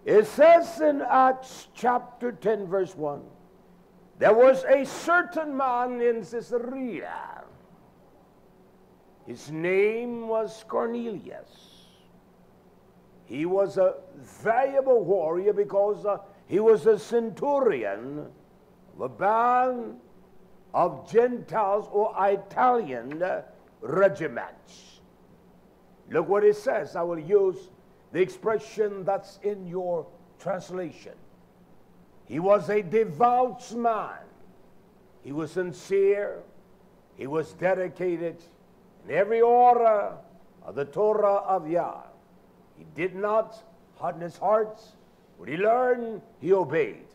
It says in Acts chapter 10 verse 1, there was a certain man in Caesarea. His name was Cornelius. He was a valuable warrior because he was a centurion of a band of Gentiles or Italian regiments. Look what it says. I will use the expression that's in your translation. He was a devout man. He was sincere. He was dedicated in every order of the Torah of Yah. He did not harden his heart. What he learned, he obeyed.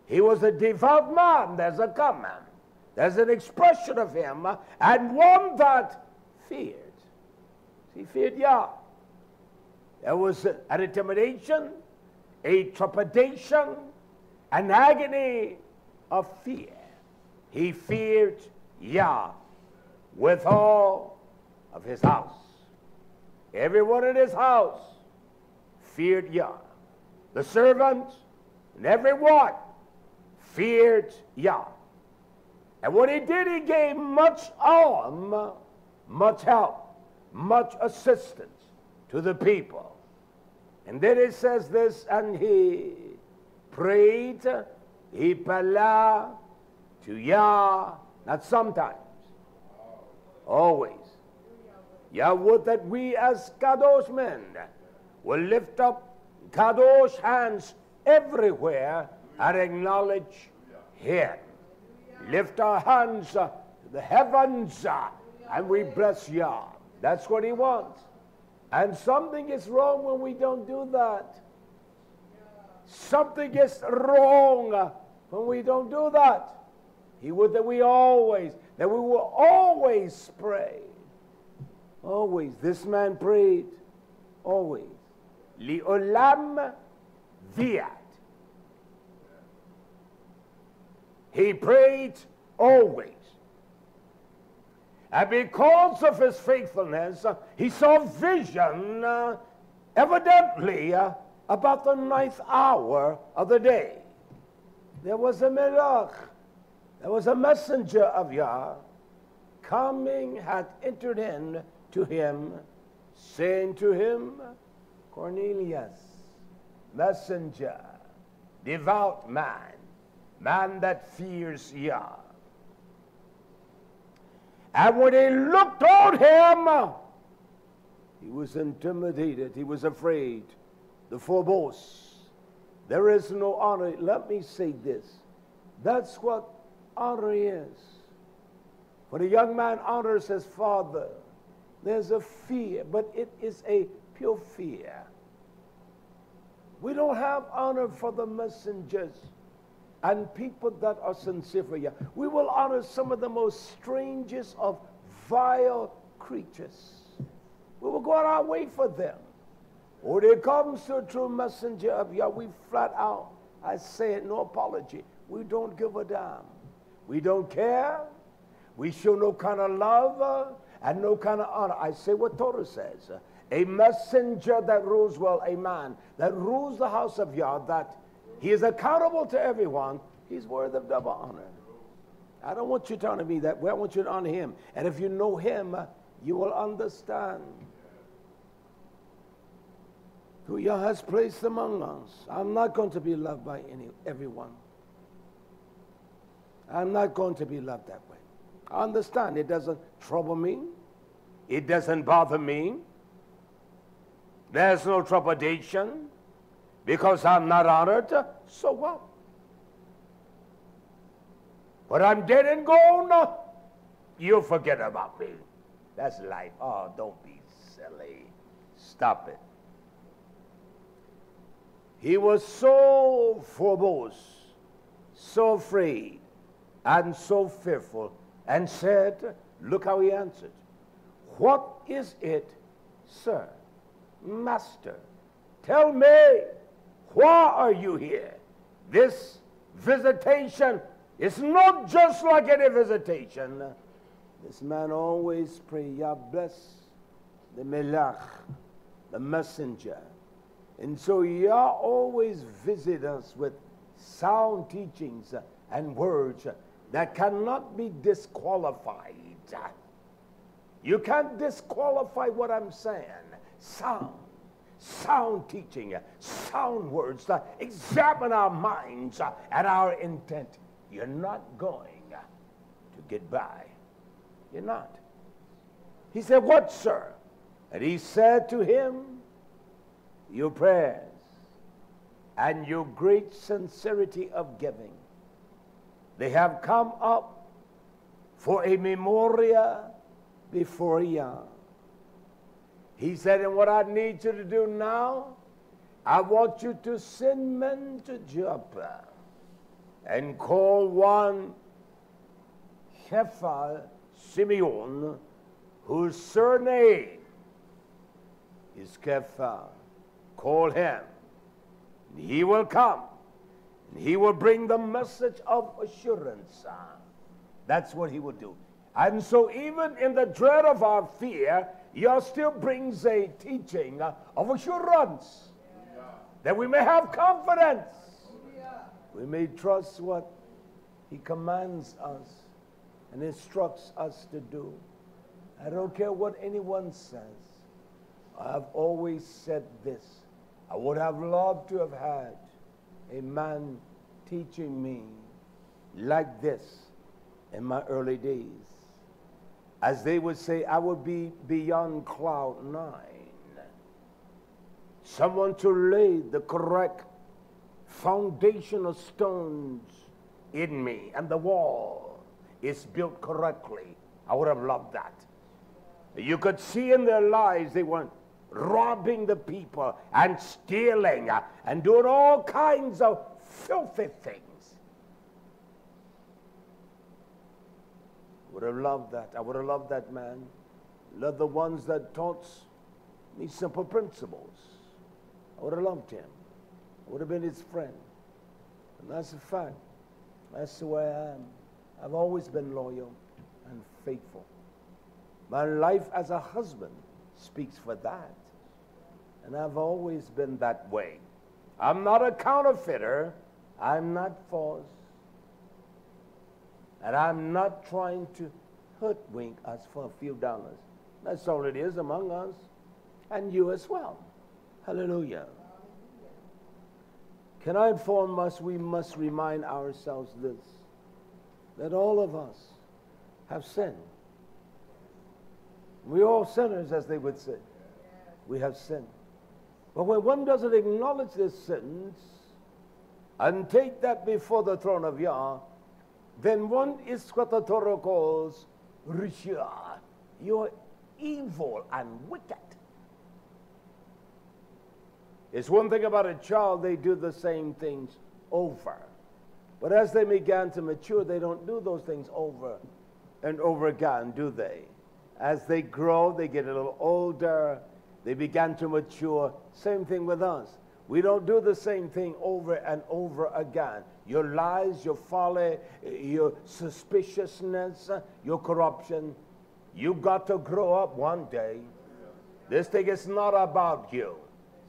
He was a devout man. There's a command. There's an expression of him, and one that feared. He feared Yah. There was an intimidation, a trepidation, an agony of fear. He feared Yah with all of his house. Everyone in his house feared Yah. The servants and everyone feared Yah. And what he did, he gave much alms, much help, much assistance to the people. And then it says this, and he prayed, he pala to Yah, not sometimes, always. Yah would that we as Kadosh men will lift up Kadosh hands everywhere and acknowledge him. Lift our hands to the heavens and we bless Yah. That's what he wants. And something is wrong when we don't do that. Something is wrong when we don't do that. He would that we will always pray. Always. This man prayed. Always. Li'olam viat. He prayed always. And because of his faithfulness, he saw vision, evidently, about the 9th hour of the day. There was a melech, there was a messenger of Yah, coming, had entered in to him, saying to him, Cornelius, messenger, devout man, man that fears Yah. And when he looked on him, he was intimidated. He was afraid. The foremost. There is no honor. Let me say this. That's what honor is. When a young man honors his father, there's a fear, but it is a pure fear. We don't have honor for the messengers and people that are sincere for Yah. We will honor some of the most strangest of vile creatures. We will go on our way for them. When it comes to a true messenger of Yah, we flat out, I say it, no apology, we don't give a damn. We don't care. We show no kind of love and no kind of honor. I say what Torah says. A messenger that rules well, a man that rules the house of Yah, that he is accountable to everyone, he's worthy of double honor. I don't want you to honor me that way. I want you to honor him. And if you know him, you will understand who Yah has placed among us. I'm not going to be loved by everyone. I'm not going to be loved that way. I understand. It doesn't trouble me. It doesn't bother me. There's no trepidation because I'm not honored. So what? But I'm dead and gone. You'll forget about me. That's life. Oh, don't be silly. Stop it. He was so verbose, so afraid, and so fearful, and said, look how he answered. What is it, sir, master? Tell me, why are you here? This visitation is not just like any visitation. This man always pray, Yah bless the melach, the messenger. And so Yah always visit us with sound teachings and words that cannot be disqualified. You can't disqualify what I'm saying. Sound teaching, sound words that examine our minds and our intent. You're not going to get by. You're not. He said, what, sir? And he said to him, your prayers and your great sincerity of giving, they have come up for a memorial before Yah. He said, and what I need you to do now, I want you to send men to Joppa and call one Keetvay Simeon, whose surname is Keetvay. Call him. And he will come. And he will bring the message of assurance. That's what he will do. And so even in the dread of our fear, Yah still brings a teaching of assurance. Yeah. That we may have confidence. Yeah. We may trust what he commands us and instructs us to do. I don't care what anyone says. I've always said this. I would have loved to have had a man teaching me like this in my early days. As they would say, I would be beyond cloud 9. Someone to lay the correct foundational stones in me, and the wall is built correctly. I would have loved that. You could see in their lives they were robbing the people and stealing and doing all kinds of filthy things. Would have loved that. I would have loved that man. Loved the ones that taught me simple principles. I would have loved him. I would have been his friend. And that's a fact. That's the way I am. I've always been loyal and faithful. My life as a husband speaks for that. And I've always been that way. I'm not a counterfeiter. I'm not false. And I'm not trying to hoodwink us for a few dollars. That's all it is among us. And you as well. Hallelujah. Can I inform us, we must remind ourselves this, that all of us have sinned. We're all sinners, as they would say. We have sinned. But when one doesn't acknowledge their sins and take that before the throne of Yah, then one is what the Torah calls re-energized. You're evil and wicked. It's one thing about a child, they do the same things over. But as they began to mature, they don't do those things over and over again, do they? As they grow, they get a little older, They began to mature. Same thing with us. We don't do the same thing over and over again. Your lies, your folly, your suspiciousness, your corruption. You got to grow up one day. This thing is not about you.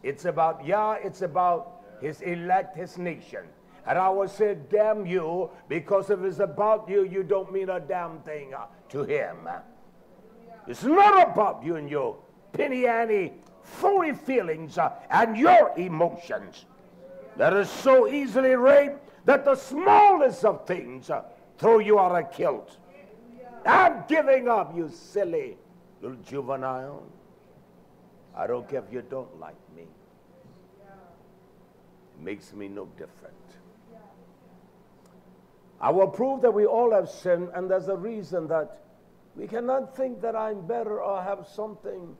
It's about Yah. It's about His elect, His nation. And I will say, damn you, because if it's about you, you don't mean a damn thing to Him. It's not about you and your penny-ante, phony feelings and your emotions that are so easily raped that the smallest of things throw you out of kilt. I'm giving up, you silly little juvenile. I don't care if you don't like me. It makes me no different. I will prove that we all have sinned, and there's a reason that we cannot think that I'm better or have something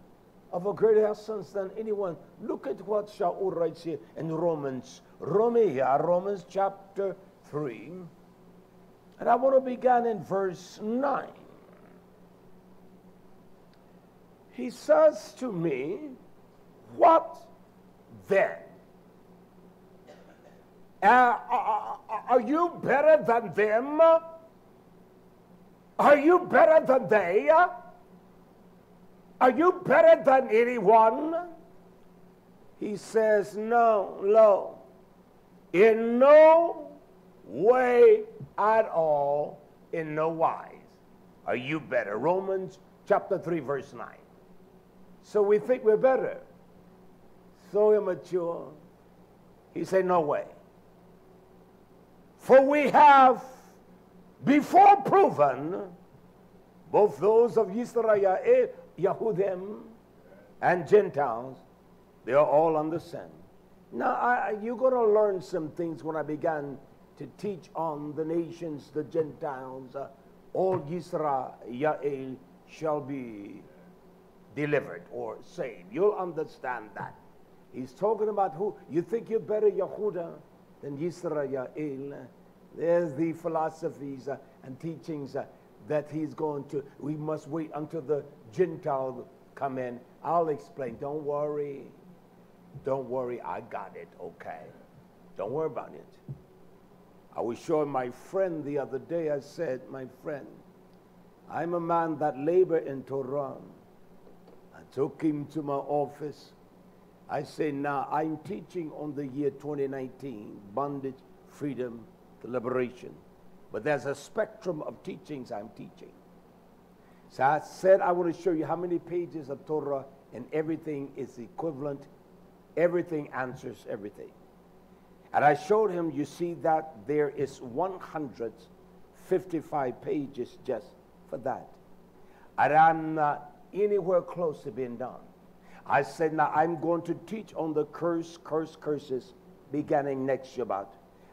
of a greater essence than anyone. Look at what Shaul writes here in Romans chapter 3. And I want to begin in verse 9. He says to me, what then? Are you better than them? Are you better than they? Are you better than anyone? He says, no, in no way at all, in no wise. Are you better? Romans chapter 3, verse 9. So we think we're better. So immature. He said, no way. For we have before proven both those of YisraYah'ale, Yahudim, and Gentiles, they are all under sin. Now, you're going to learn some things when I began to teach on the nations, the Gentiles. All YisraYah'ale shall be delivered or saved. You'll understand that. He's talking about who. You think you're better, Yehuda, than YisraYah'ale. There's the philosophies and teachings that he's going to, we must wait until the Gentiles come in. I'll explain. Don't worry. Don't worry. I got it. Okay. Don't worry about it. I was showing my friend the other day. I said, my friend, I'm a man that labor in Torah. I took him to my office. I say, now I'm teaching on the year 2019, bondage, freedom, liberation. But there's a spectrum of teachings I'm teaching. So I said, I want to show you how many pages of Torah, and everything is equivalent. Everything answers everything. And I showed him, you see that there is 155 pages just for that. And I'm not anywhere close to being done. I said, now I'm going to teach on the curses beginning next Shabbat.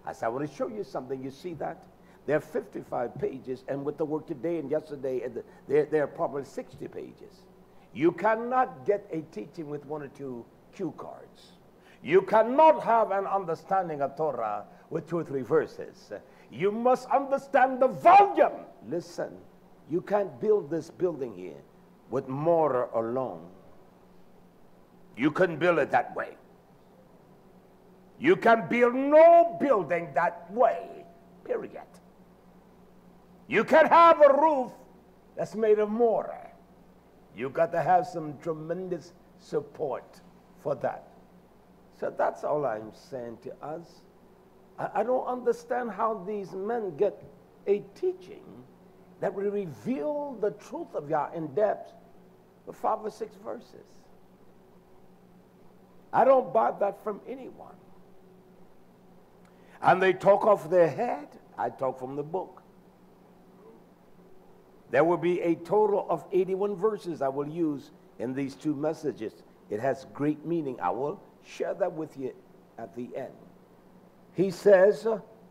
I said, I want to show you something. You see that? There are 55 pages, and with the work today and yesterday, there are probably 60 pages. You cannot get a teaching with 1 or 2 cue cards. You cannot have an understanding of Torah with 2 or 3 verses. You must understand the volume. Listen, you can't build this building here with mortar alone. You couldn't build it that way. You can build no building that way, period. You can have a roof that's made of mortar. You got to have some tremendous support for that. So that's all I'm saying to us. I don't understand how these men get a teaching that will reveal the truth of Yah in depth for 5 or 6 verses. I don't buy that from anyone. And they talk off their head. I talk from the book. There will be a total of 81 verses I will use in these 2 messages. It has great meaning. I will share that with you at the end. He says,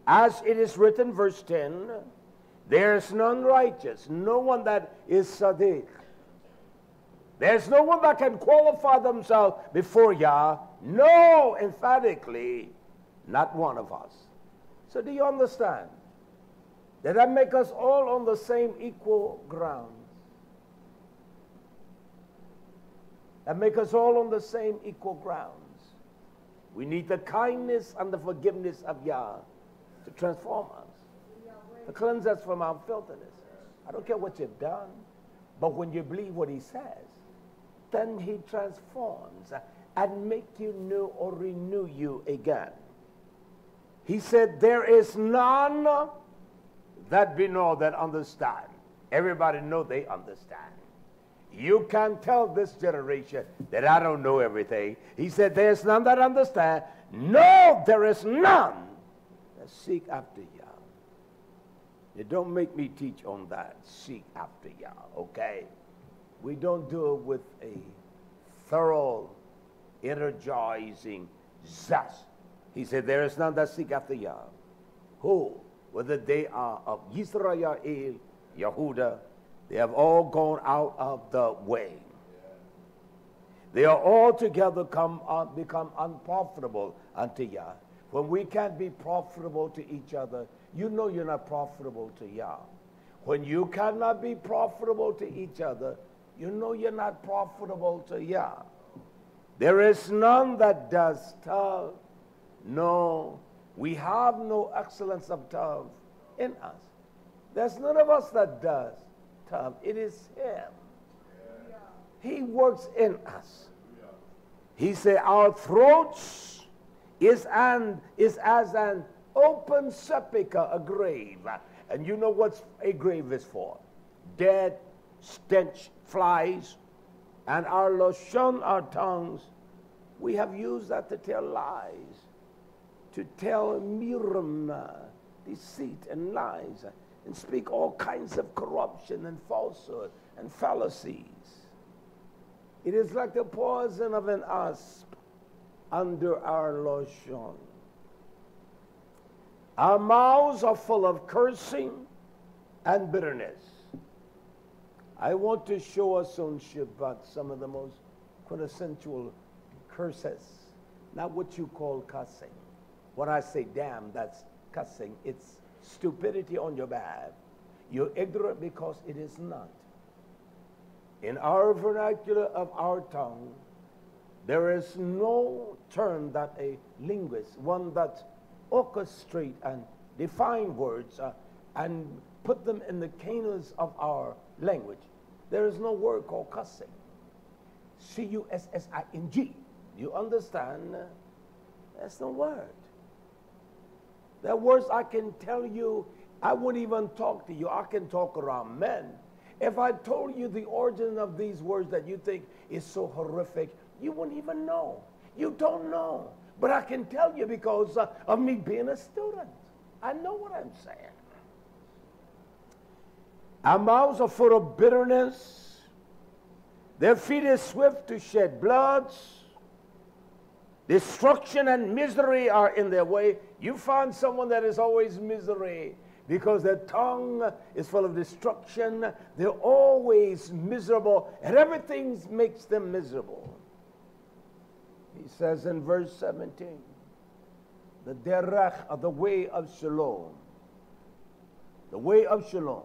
as it is written, verse 10, there is none righteous, no one that is Sadiq. There's no one that can qualify themselves before Yah. No, emphatically, not one of us. So do you understand? Did that make us all on the same equal ground? that make us all on the same equal grounds. We need the kindness and the forgiveness of Yah to transform us, to cleanse us from our filthiness. I don't care what you've done, but when you believe what he says, then he transforms and make you new or renew you again. He said, there is none that be know that understand. Everybody know they understand. You can't tell this generation that I don't know everything. He said, there's none that understand. No, there is none that seek after Yah. You don't make me teach on that. Seek after Yah, okay? We don't do it with a thorough, energizing zest. He said, there is none that seek after Yah. Who? Whether they are of YisraYah'ale, Yehuda, they have all gone out of the way. They are all together become unprofitable unto Yah. When we can't be profitable to each other, you know you're not profitable to Yah. When you cannot be profitable to each other, you know you're not profitable to Yah. There is none that does tov. No, we have no excellence of tov in us. There's none of us that does tov. It is him. He works in us. He said, our throats is as an open sepulchre, a grave. And you know what a grave is for? Dead, stench, flies. And our lashon, our tongues, we have used that to tell lies, to tell miram, deceit and lies, and speak all kinds of corruption and falsehood and fallacies. It is like the poison of an asp under our lotion. Our mouths are full of cursing and bitterness. I want to show us on Shabbat some of the most quintessential curses, not what you call cussing. When I say damn, that's cussing. It's stupidity on your behalf. You're ignorant because it is not. In our vernacular of our tongue, there is no term that a linguist, one that orchestrate and define words and put them in the canons of our language. There is no word called cussing. C-U-S-S-I-N-G. You understand? That's no word. There are words I can tell you, I wouldn't even talk to you. I can talk around men. If I told you the origin of these words that you think is so horrific, you wouldn't even know. You don't know. But I can tell you because of me being a student. I know what I'm saying. Our mouths are full of bitterness. Their feet is swift to shed blood. Destruction and misery are in their way. You find someone that is always misery because their tongue is full of destruction. They're always miserable, and everything makes them miserable. He says in verse 17, the derech, of the way of shalom. The way of shalom.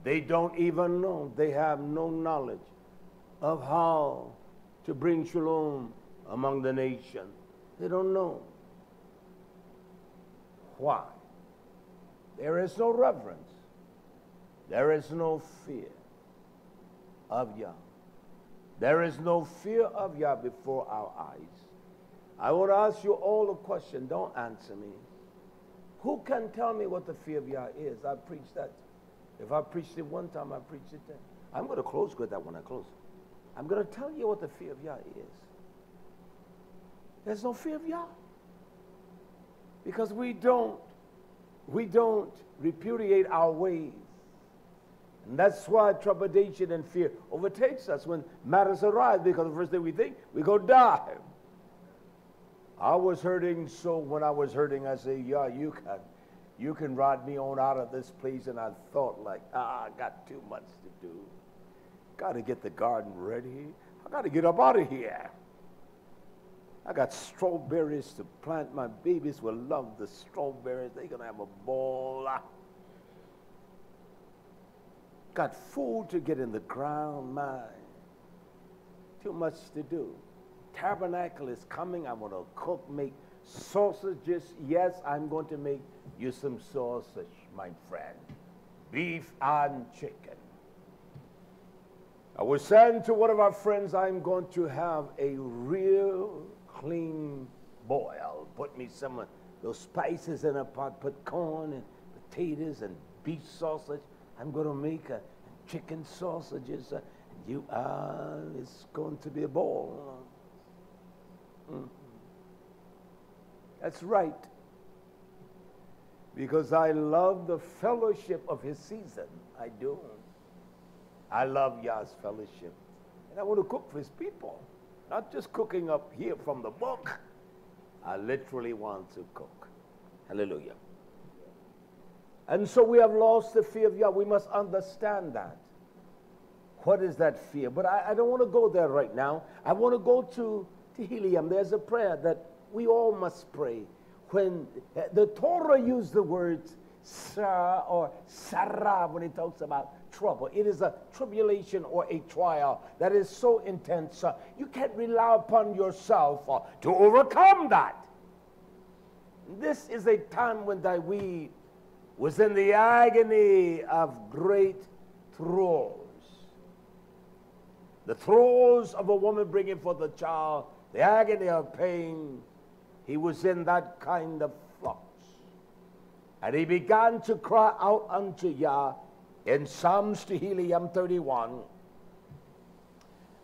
They don't even know. They have no knowledge of how to bring shalom among the nation. They don't know. Why? There is no reverence. There is no fear of Yah. There is no fear of Yah before our eyes. I want to ask you all a question. Don't answer me. Who can tell me what the fear of Yah is? I preached that. If I preached it one time, I preached it then. I'm going to close with that when I close. I'm going to tell you what the fear of Yah is. There's no fear of Yah. Because we don't repudiate our ways. And that's why trepidation and fear overtakes us when matters arise, because the first thing we think, we go die. I was hurting, so when I was hurting, I say, yeah, you can ride me on out of this place. And I thought like, I got too much to do. Got to get the garden ready. I got to get up out of here. I got strawberries to plant. My babies will love the strawberries. They're going to have a ball. Got food to get in the ground. My Too much to do. Tabernacle is coming. I'm going to cook, make sausages. Yes, I'm going to make you some sausage, my friend. Beef and chicken. I was saying to one of our friends, I'm going to have a real clean boil. Put me some of those spices in a pot. Put corn and potatoes and beef sausage. I'm going to make chicken sausages. It's going to be a ball. That's right. Because I love the fellowship of his season. I do. I love Yah's fellowship. And I want to cook for his people. Not just cooking up here from the book. I literally want to cook. Hallelujah. And so we have lost the fear of Yah. We must understand that. What is that fear? But I don't want to go there right now. I want to go to Helium. There's a prayer that we all must pray. When the Torah used the words Sarah or Sarah when it talks about trouble. It is a tribulation or a trial that is so intense. You can't rely upon yourself to overcome that. This is a time when Dawid was in the agony of great throes. The throes of a woman bringing forth a child, the agony of pain. He was in that kind of flux. And he began to cry out unto Yah in Psalms Tehillim 31.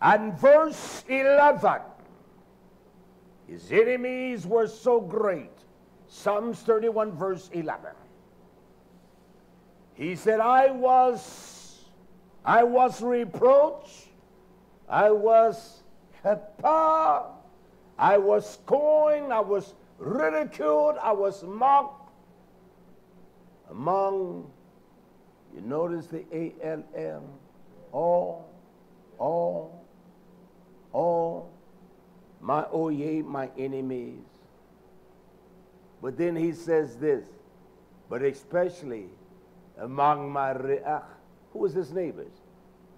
And verse 11. His enemies were so great. Psalms 31 verse 11. He said, I was reproached. I was hepah. I was scorned. I was ridiculed. I was mocked. Among, you notice the A-L-M, all, my my enemies. But then he says this, but especially among my re'ach. Who was his neighbors?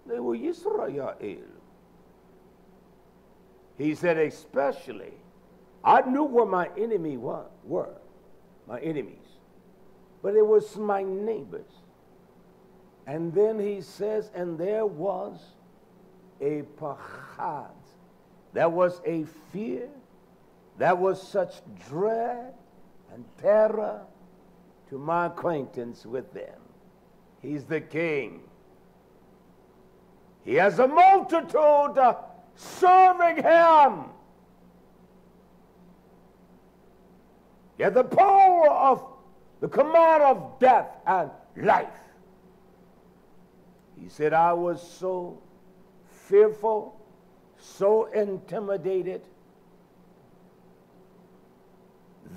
They were YisraYah'ale. He said, especially, I knew where my enemy were, my enemies. But it was my neighbors. And then he says, and there was a pachad. There was a fear. There was such dread and terror to my acquaintance with them. He's the king. He has a multitude serving him. He had the power of the command of death and life. He said, I was so fearful, so intimidated.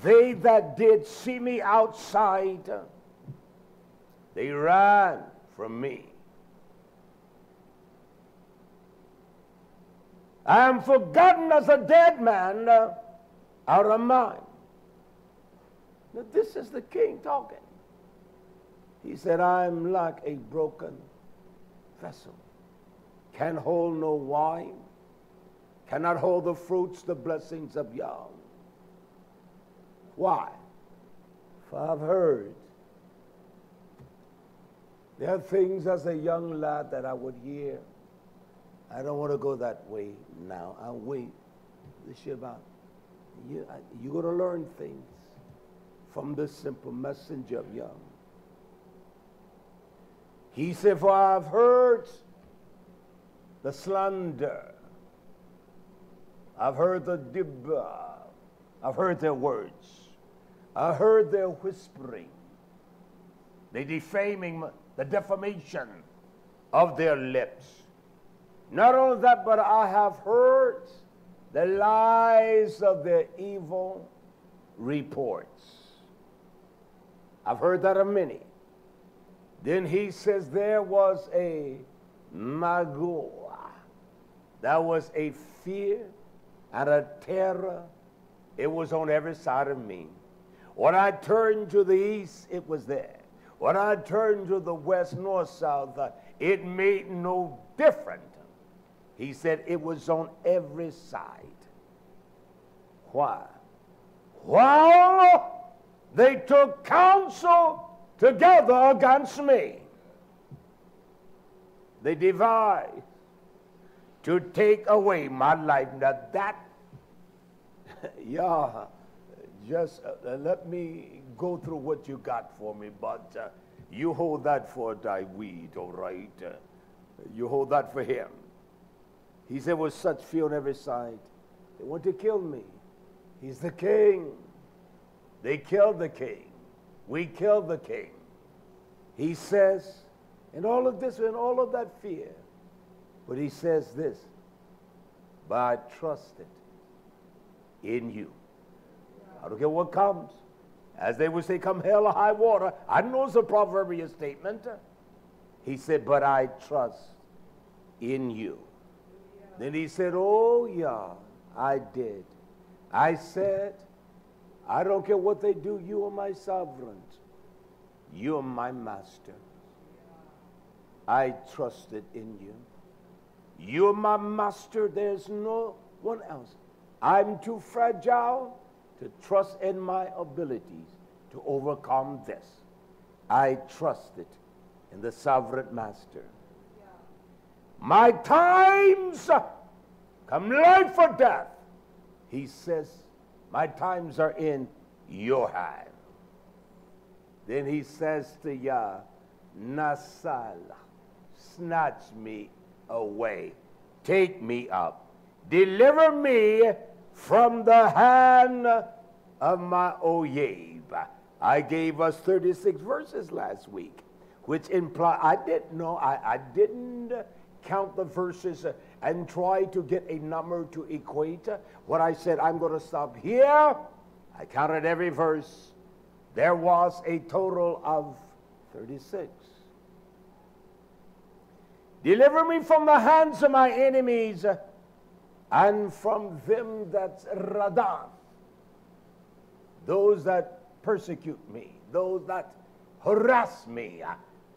They that did see me outside, they ran from me. I am forgotten as a dead man out of mind. Now, this is the king talking. He said, I'm like a broken vessel. Can hold no wine. Cannot hold the fruits, the blessings of Yah. Why? For I've heard. There are things as a young lad that I would hear. I don't want to go that way now. I'll wait. This year about you're going to learn things from this simple messenger of Yah. He said, for I've heard the slander. I've heard the dibba. I've heard their words. I heard their whispering. The defaming, the defamation of their lips. Not only that, but I have heard the lies of their evil reports. I've heard that of many. Then he says there was a magoa. There was a fear and a terror. It was on every side of me. When I turned to the east, it was there. When I turned to the west, north, south, it made no difference. He said it was on every side. Why? While they took counsel together against me, they devised to take away my life. Now that, yeah, just let me go through what you got for me, but you hold that for Dawid, all right? You hold that for him. He said, with such fear on every side, they want to kill me. He's the king. They killed the king. We killed the king. He says, in all of this, in all of that fear, but he says this, but I trusted in you. I don't care what comes. As they would say, come hell or high water. I know it's a proverbial statement. He said, but I trust in you. Then he said, oh yeah, I did. I said, I don't care what they do, you are my sovereign. You are my master. I trusted in you. You are my master, there's no one else. I'm too fragile to trust in my abilities to overcome this. I trusted in the sovereign master. My times come life or death. He says, my times are in your hand. Then he says to Yah, Nasal, snatch me away. Take me up. Deliver me from the hand of my Oyeb. I gave us 36 verses last week, which imply, I didn't know, I didn't count the verses and try to get a number to equate. What I said, I'm going to stop here. I counted every verse. There was a total of 36. Deliver me from the hands of my enemies and from them that radath, those that persecute me, those that harass me,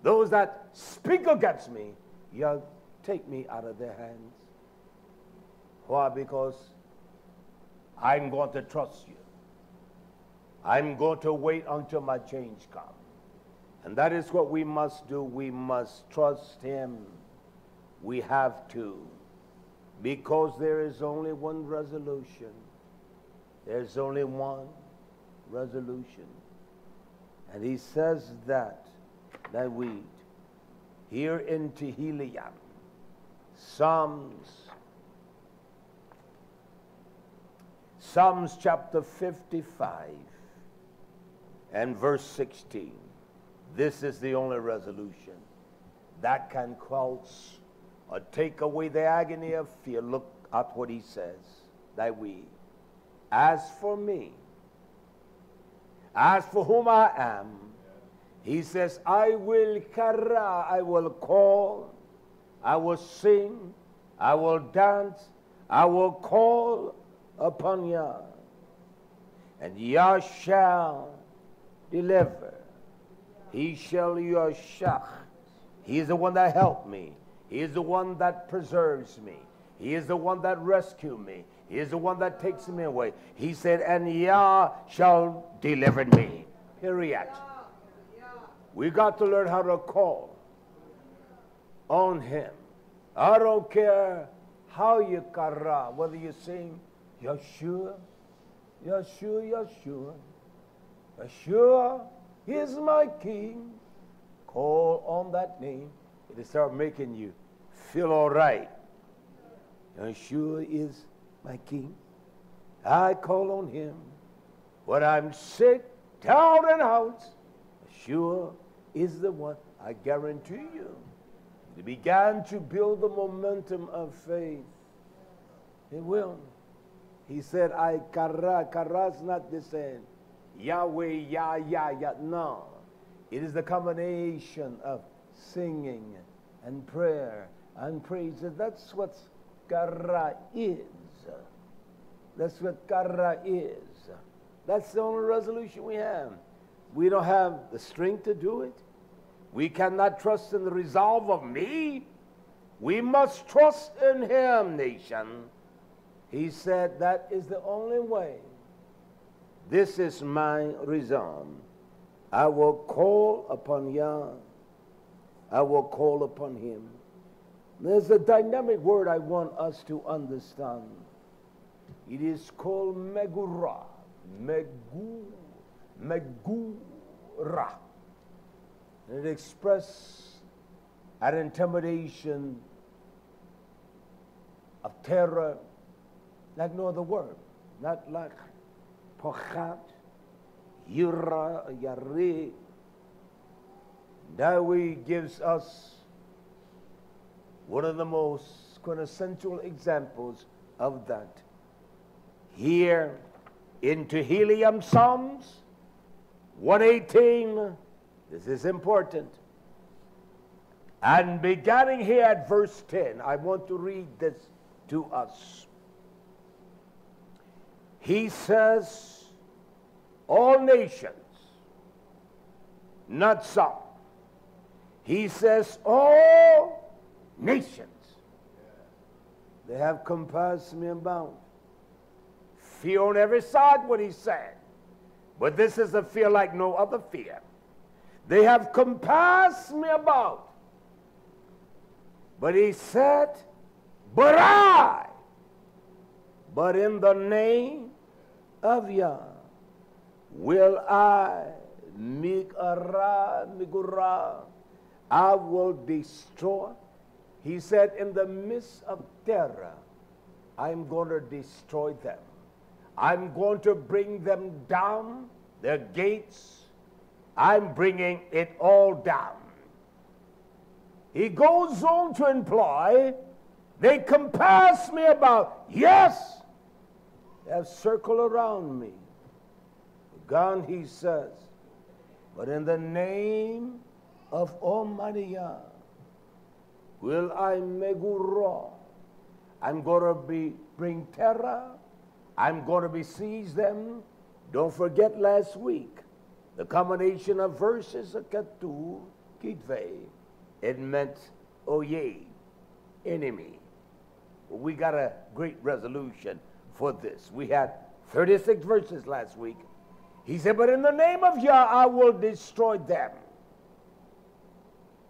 those that speak against me. You take me out of their hands. Why? Because I'm going to trust you. I'm going to wait until my change comes. And that is what we must do. We must trust him. We have to. Because there is only one resolution. There's only one resolution. And he says that we, here in Tehillim, Psalms chapter 55 and verse 16. This is the only resolution that can quench or take away the agony of fear. Look at what he says. As for me, as for whom I am, he says, I will kara, I will call, I will sing, I will dance, I will call upon Yah, and Yah shall deliver. He shall YHWH. He is the one that helped me. He is the one that preserves me. He is the one that rescued me. He is the one that takes me away. He said, and Yah shall deliver me. Period. We got to learn how to call on him. I don't care how you kara, whether you sing Yeshua, Yeshua, Yeshua, Yeshua is my king. Call on that name. It'll start making you feel all right. Yeshua is my king. I call on him when I'm sick, down and out. Yeshua is the one. I guarantee you. He began to build the momentum of faith. It will. He said, I kara. Kara's not the same. Yahweh, Yah, Yah, Yah. No. It is the combination of singing and prayer and praise. That's what kara is. That's what kara is. That's the only resolution we have. We don't have the strength to do it. We cannot trust in the resolve of me. We must trust in him, nation. He said that is the only way. This is my reason. I will call upon Yah. I will call upon him. There's a dynamic word I want us to understand. It is called megura. Megura. And it expresses an intimidation of terror like no other word. Not like pochat, yira, yare. Dawid gives us one of the most quintessential examples of that. Here in Tehillim Psalms 118, this is important. And beginning here at verse 10, I want to read this to us. He says, all nations, not some. He says, all nations, they have compassed me about. Fear on every side, what he said. But this is a fear like no other fear. They have compassed me about. But he said, but in the name of Yah, will I migura, I will destroy. He said, in the midst of terror, I'm going to destroy them. I'm going to bring them down, their gates. I'm bringing it all down. He goes on to imply, they compass me about. Yes, they have circled around me. God, he says, but in the name of Almighty Yah, will I megura. I'm going to bring terror. I'm going to besiege them. Don't forget last week, the combination of verses of Katu, Keetvay, it meant oye, enemy. We got a great resolution for this. We had 36 verses last week. He said, but in the name of Yah, I will destroy them.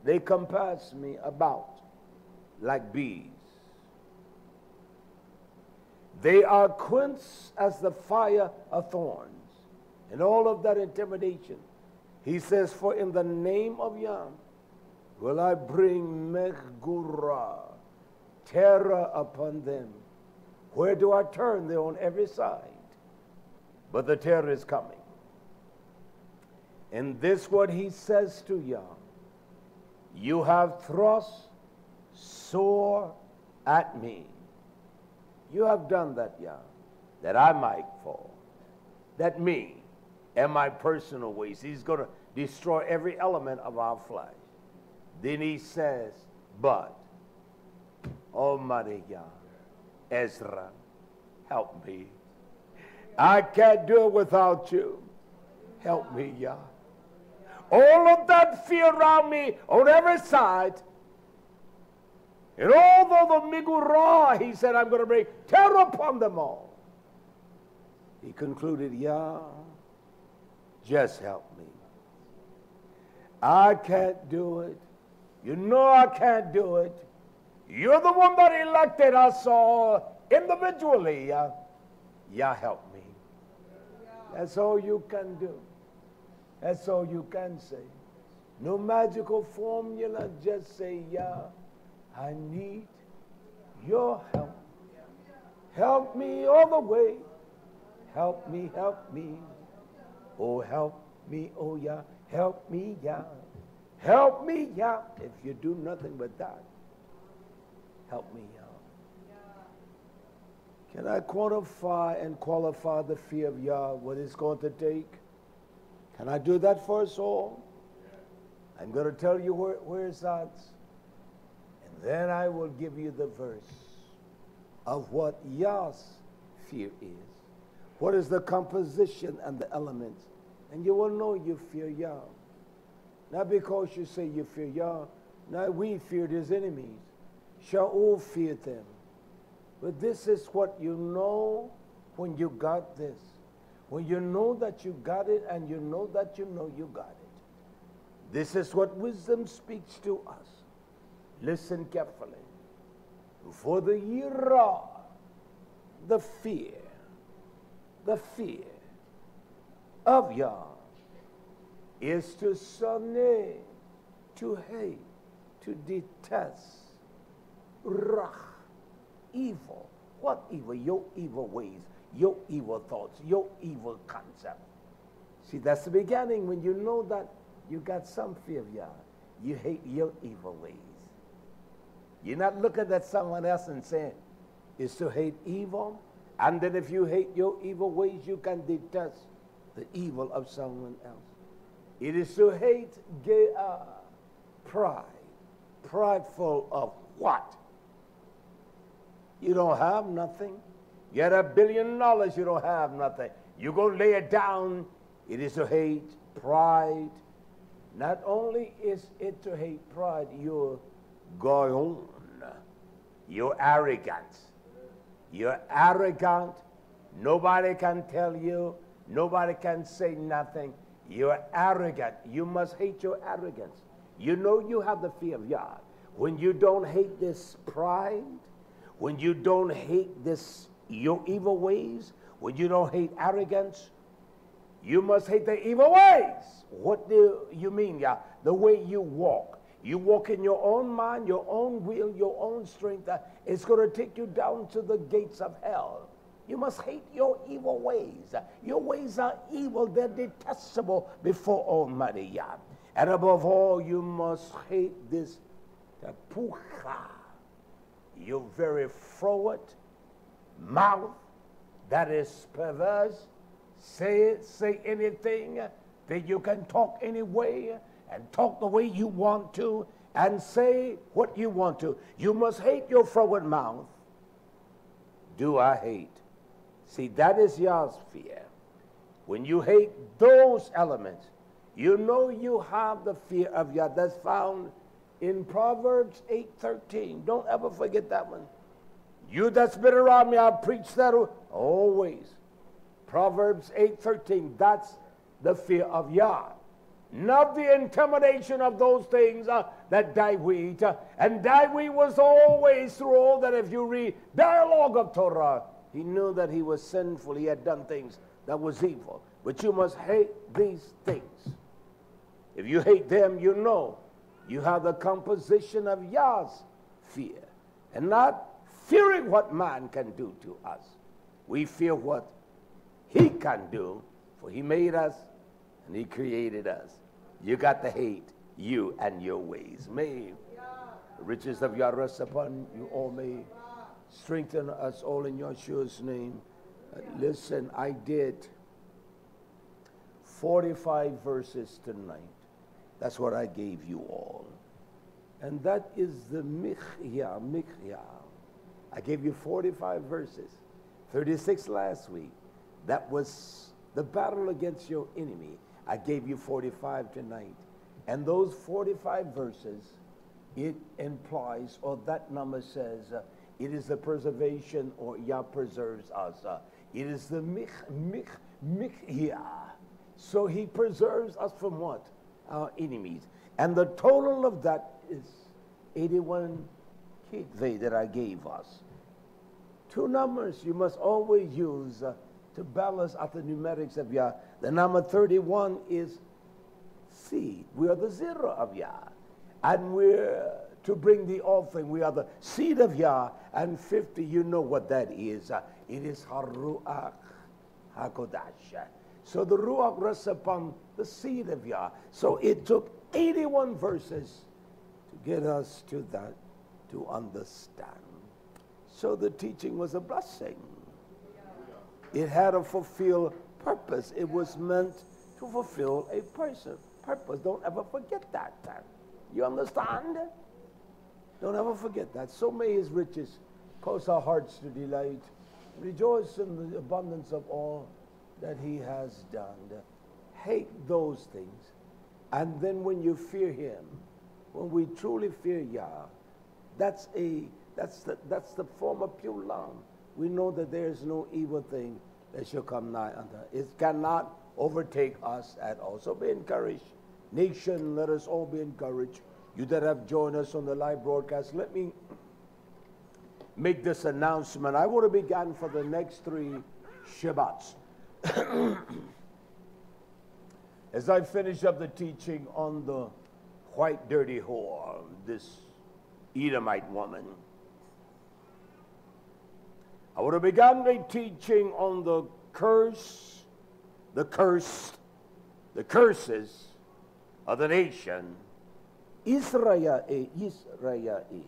They compass me about like bees. They are quenched as the fire of thorns. And all of that intimidation. He says, for in the name of Yah, will I bring megura, terror upon them. Where do I turn? They're on every side. But the terror is coming. And this what he says to Yah. You have thrust sore at me. You have done that, Yah, that I might fall. That me and my personal ways. He's going to destroy every element of our flesh. Then he says, but, Almighty Yah, Ezra, help me. I can't do it without you. Help me, Yah. All of that fear around me on every side. And although the migura, he said, I'm going to bring terror upon them all. He concluded, Yah, just help me. I can't do it. You know I can't do it. You're the one that elected us all individually. Yah, help me. That's all you can do. That's all you can say. No magical formula, just say, Yah, I need your help. Help me all the way. Help me, help me. Oh, help me, oh, Yah. Help me, Yah. Help me, Yah. If you do nothing but that, help me, Yah. Can I quantify and qualify the fear of Yah, what it's going to take? Can I do that for us all? I'm going to tell you where it's at. And then I will give you the verse of what Yah's fear is. What is the composition and the elements? And you will know you fear Yah. Not because you say you fear Yah. Not we feared his enemies. Shaul feared them. But this is what you know when you got this. When you know that you got it and you know that you know you got it. This is what wisdom speaks to us. Listen carefully. For the yira, the fear of Yah is to sonne, to hate, to detest, rach, evil. What evil? Your evil ways, your evil thoughts, your evil concept. See, that's the beginning. When you know that you got some fear of Yah, you hate your evil ways. You're not looking at someone else and saying, it's to hate evil. And then if you hate your evil ways, you can detest the evil of someone else. It is to hate pride. Prideful of what? You don't have nothing. You had $1 billion, you don't have nothing. You go lay it down. It is to hate pride. Not only is it to hate pride, you're goyon. You're arrogant. You're arrogant. Nobody can tell you. Nobody can say nothing. You're arrogant. You must hate your arrogance. You know you have the fear of Yah. When you don't hate this pride, when you don't hate this your evil ways, when you don't hate arrogance, you must hate the evil ways. What do you mean, Yah? The way you walk. You walk in your own mind, your own will, your own strength. It's going to take you down to the gates of hell. You must hate your evil ways. Your ways are evil. They're detestable before Almighty Yah. And above all, you must hate this tapucha, your very froward mouth that is perverse. Say anything that you can talk any way and talk the way you want to and say what you want to. You must hate your froward mouth. Do I hate? See, that is Yah's fear. When you hate those elements, you know you have the fear of Yah. That's found in Proverbs 8:13. Don't ever forget that one. You that's been around me, I've preached that always. Proverbs 8:13. That's the fear of Yah. Not the intimidation of those things that Dawid. And Dawid was always through all that. If you read dialogue of Torah, he knew that he was sinful. He had done things that was evil. But you must hate these things. If you hate them, you know you have the composition of Yah's fear. And not fearing what man can do to us. We fear what he can do, for he made us and he created us. You got to hate you and your ways. May the riches of Yah rest upon you all. May strengthen us all in Yeshua's name. Listen, I did 45 verses tonight. That's what I gave you all. And that is the mikhya. I gave you 45 verses. 36 last week. That was the battle against your enemy. I gave you 45 tonight. And those 45 verses, it implies, or that number says, it is the preservation, or Yah preserves us. It is the mikhya. So he preserves us from what? Our enemies. And the total of that is 81 Keetvay that I gave us. Two numbers you must always use to balance out the numerics of Yah. The number 31 is seed. We are the zero of Yah. And we're to bring the offering. We are the seed of Yah. And 50, you know what that is. It is Haruach HaKodash. So the Ruach rests upon the seed of Yah. So it took 81 verses to get us to that, to understand. So the teaching was a blessing. It had a fulfilled purpose. It was meant to fulfill a purpose. Don't ever forget that. You understand? Don't ever forget that. So may his riches cause our hearts to delight. Rejoice in the abundance of all that he has done. Hate those things. And then when you fear him, when we truly fear Yah, That's the form of pure love. We know that there is no evil thing that shall come nigh unto us. It cannot overtake us at all. So be encouraged. Nation, let us all be encouraged. You that have joined us on the live broadcast, let me make this announcement. I want to begin for the next 3 Shabbats. As I finish up the teaching on the white dirty whore, this Edomite woman, I would have begun a teaching on the curse, the curses of the nation, YisraYah'ale, YisraYah'ale.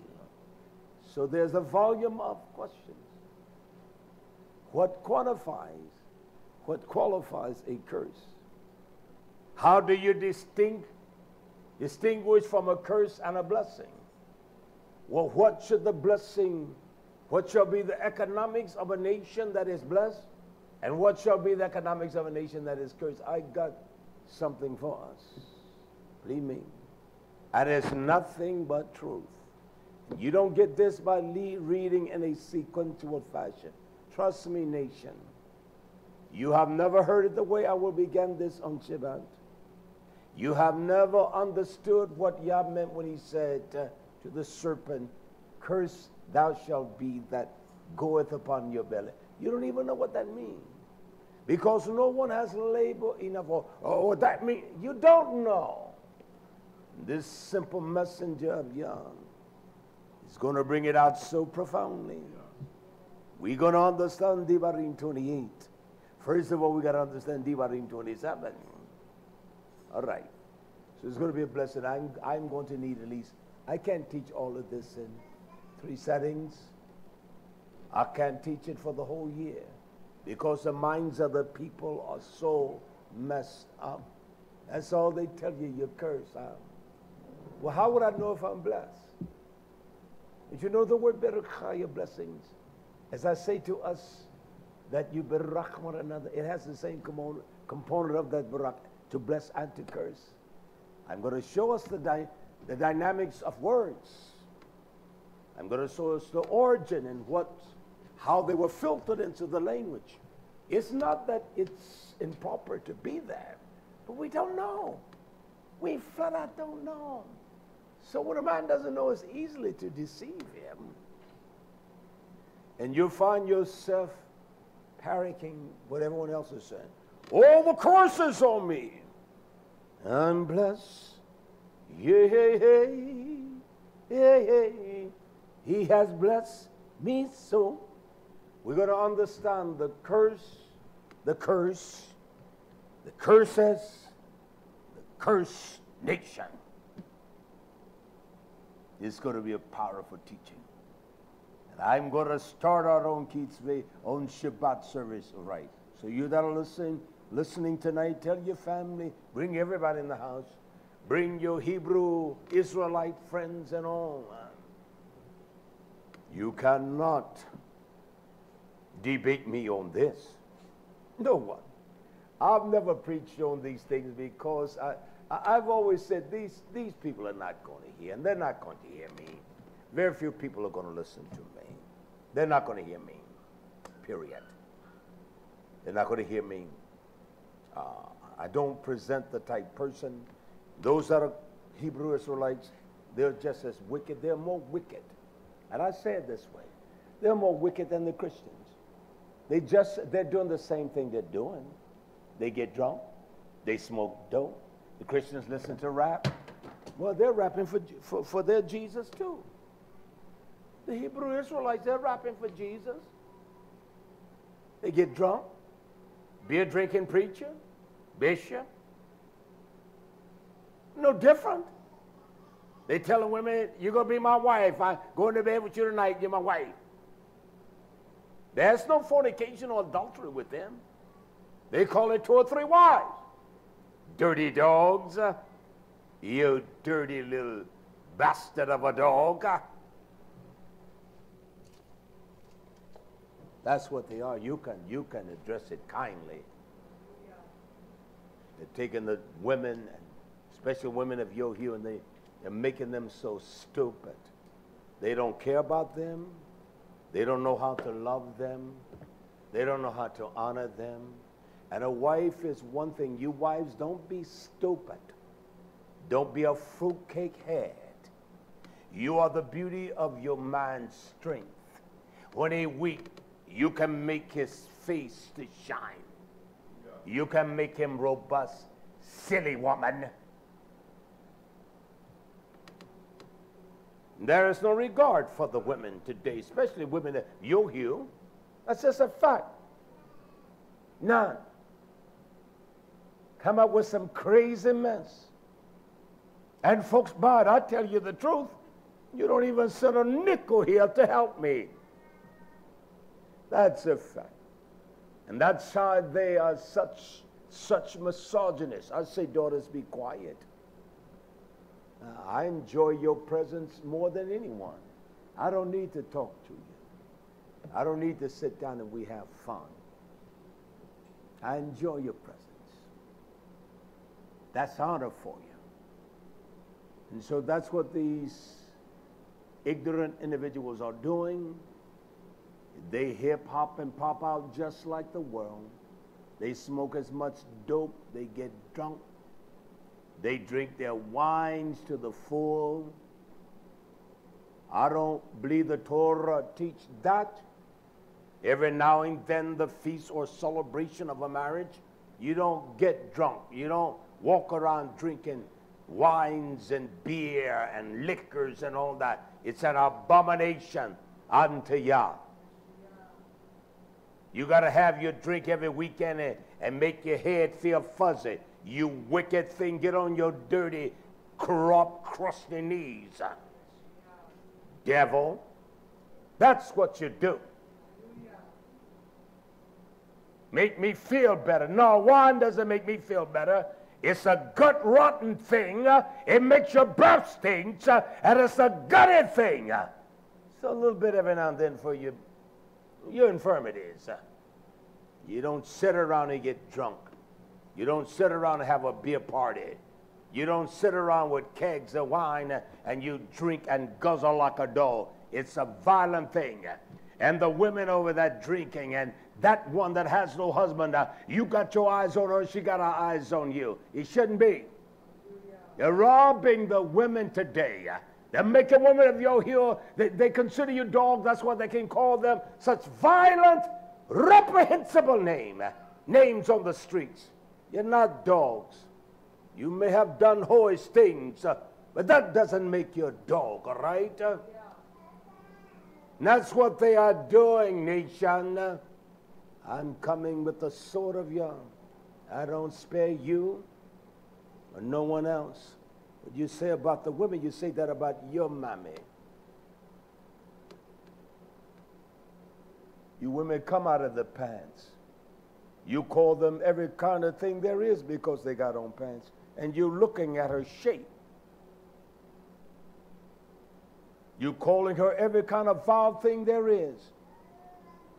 So there's a volume of questions. What qualifies a curse? How do you distinguish from a curse and a blessing? Well, what should the blessing, what shall be the economics of a nation that is blessed? And what shall be the economics of a nation that is cursed? I got something for us. Believe me. And it's nothing but truth. You don't get this by reading in a sequential fashion. Trust me, nation. You have never heard it the way I will begin this on Shabbat. You have never understood what Yah meant when he said to the serpent, "Cursed thou shalt be that goeth upon your belly." You don't even know what that means. Because no one has labor enough. What that means, you don't know. This simple messenger of Yah is going to bring it out so profoundly. We're going to understand Devarim 28. First of all, we got to understand Devarim 27. All right. So it's going to be a blessing. I'm going to need at least, I can't teach all of this in 3 settings. I can't teach it for the whole year because the minds of the people are so messed up. That's all they tell you, you're cursed. Well, how would I know if I'm blessed? If you know the word berakah, your blessings, as I say to us, that you berak one another, it has the same component of that barak, to bless and to curse. I'm going to show us the dynamics of words. I'm going to show us the origin and how they were filtered into the language. It's not that it's improper to be there, but we don't know. We flat out don't know. So what a man doesn't know is easily to deceive him. And you'll find yourself parroting what everyone else is saying. All the curses on me. I'm blessed. Yea. He has blessed me so. We're going to understand the curses, the cursed nation. It's going to be a powerful teaching. And I'm going to start our own Keetvay, own Shabbat service right. So you that are listening tonight, tell your family, bring everybody in the house, bring your Hebrew Israelite friends and all. You cannot debate me on this. No one. I've never preached on these things because I've always said these people are not going to hear, and they're not going to hear me. Very few people are going to listen to me. They're not going to hear me, period. They're not going to hear me. I don't present the type person. Those that are Hebrew Israelites, they're just as wicked. They're more wicked. And I say it this way. They're more wicked than the Christians. They're doing the same thing they're doing. They get drunk. They smoke dope. The Christians listen to rap. Well, they're rapping for their Jesus too. The Hebrew Israelites, they're rapping for Jesus. They get drunk. Beer drinking preacher, bishop. No different. They telling women, you're going to be my wife. I'm going to bed with you tonight. You're my wife. There's no fornication or adultery with them. They call it 2 or 3 wives. Dirty dogs. You dirty little bastard of a dog. That's what they are. You can address it kindly. They're taking the women, and especially women of your hue, and they're making them so stupid. They don't care about them. They don't know how to love them. They don't know how to honor them. And a wife is one thing. You wives, don't be stupid. Don't be a fruitcake head. You are the beauty of your man's strength. When he weak, you can make his face to shine. You can make him robust. Silly woman. There is no regard for the women today, especially women that YHWH. That's just a fact. None. Come up with some crazy mess. And folks, but I tell you the truth, you don't even send a nickel here to help me. That's a fact. And that's how they are such misogynists. I say, daughters, be quiet. I enjoy your presence more than anyone. I don't need to talk to you. I don't need to sit down and we have fun. I enjoy your presence. That's honor for you. And so that's what these ignorant individuals are doing. They hip hop and pop out just like the world. They smoke as much dope, they get drunk. They drink their wines to the full. I don't believe the Torah teach that. Every now and then the feast or celebration of a marriage, you don't get drunk. You don't walk around drinking wines and beer and liquors and all that. It's an abomination unto Yah. You got to have your drink every weekend and make your head feel fuzzy. You wicked thing, get on your dirty, corrupt, crusty knees. Devil, that's what you do. Make me feel better. No, wine doesn't make me feel better. It's a gut-rotten thing. It makes your breath stink, and it's a gutty thing. So a little bit every now and then for your infirmities. You don't sit around and get drunk. You don't sit around and have a beer party. You don't sit around with kegs of wine and you drink and guzzle like a dog. It's a violent thing. And the women over there drinking, and that one that has no husband, you got your eyes on her, she got her eyes on you. It shouldn't be. You're robbing the women today. They're making women of your heel. They consider you dog. That's what they can call them. Such violent, reprehensible names on the streets. You're not dogs. You may have done whorish things, but that doesn't make you a dog, all right? And that's what they are doing, nation. I'm coming with the sword of Yah. I don't spare you or no one else. What you say about the women, you say that about your mommy. You women come out of the pants. You call them every kind of thing there is because they got on pants. And you're looking at her shape. You're calling her every kind of foul thing there is.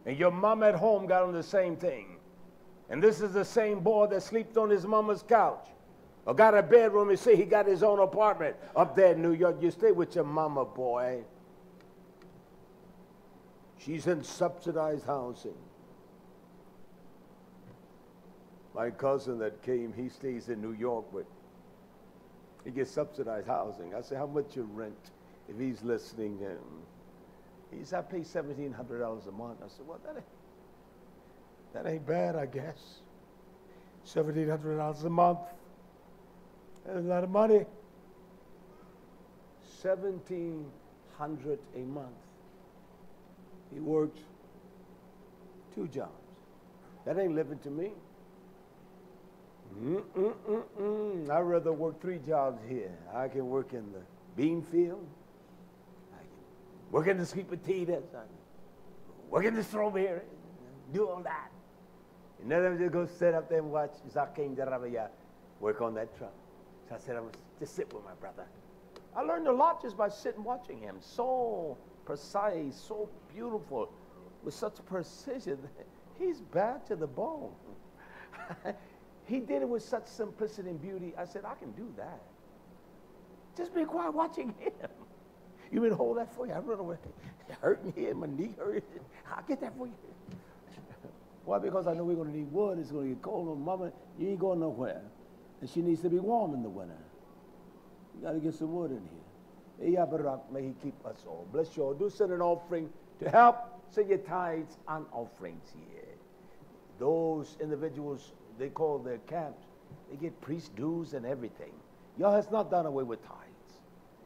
And your mom at home got on the same thing. And this is the same boy that sleeps on his mama's couch. Or got a bedroom and say he got his own apartment up there in New York. You stay with your mama, boy. She's in subsidized housing. My cousin that came, he stays in New York, but he gets subsidized housing. I said, how much you rent? If he's listening, he said, I pay $1,700 a month. I said, well, that ain't bad, I guess. $1,700 a month. That's a lot of money. $1,700 a month. He worked 2 jobs. That ain't living to me. I'd rather work 3 jobs here. I can work in the bean field. I can work in the sweet potatoes. I can work in the strawberries. Do all that. And then I just go sit up there and watch Zakim Darabaya work on that truck. So I said, I was just sit with my brother. I learned a lot just by sitting watching him. So precise, so beautiful, with such precision. He's bad to the bone. He did it with such simplicity and beauty. I said, I can do that. Just be quiet watching him. You mean hold that for you? I run away. It hurting here, my knee hurt. I'll get that for you. Why? Because I know we're going to need wood. It's going to get cold. Oh, Mama, you ain't going nowhere. And she needs to be warm in the winter. You got to get some wood in here. May he keep us all. Bless you all. Do send an offering to help. Send your tithes and offerings here. Those individuals, they call their camps, they get priest dues and everything. Yah has not done away with tithes.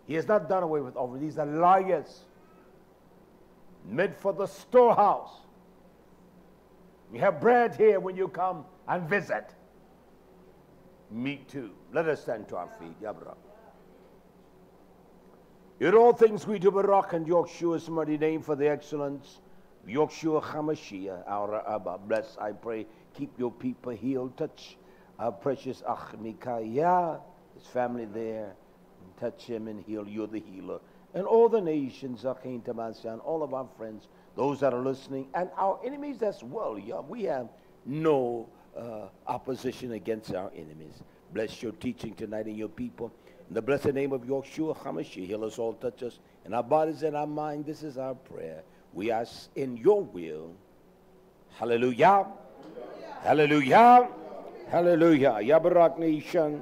He has not done away with offerings. These are liars meant for the storehouse. You have bread here when you come and visit. Me too. Let us stand to our feet. Yabra. In all things we do Barak and YHWH's mighty name for the excellence. YHWH our Abba. Bless, I pray. Keep your people healed. Touch our precious Ach Micaiah, his family there. And touch him and heal. You're the healer. And all the nations, Achain Tamasyan, all of our friends, those that are listening, and our enemies as well. Yeah, we have no opposition against our enemies. Bless your teaching tonight and your people. In the blessed name of YHWH HaMashiach, heal us all, touch us in our bodies and our mind. This is our prayer. We ask in your will. Hallelujah. Hallelujah. Hallelujah. Yabarak Nation.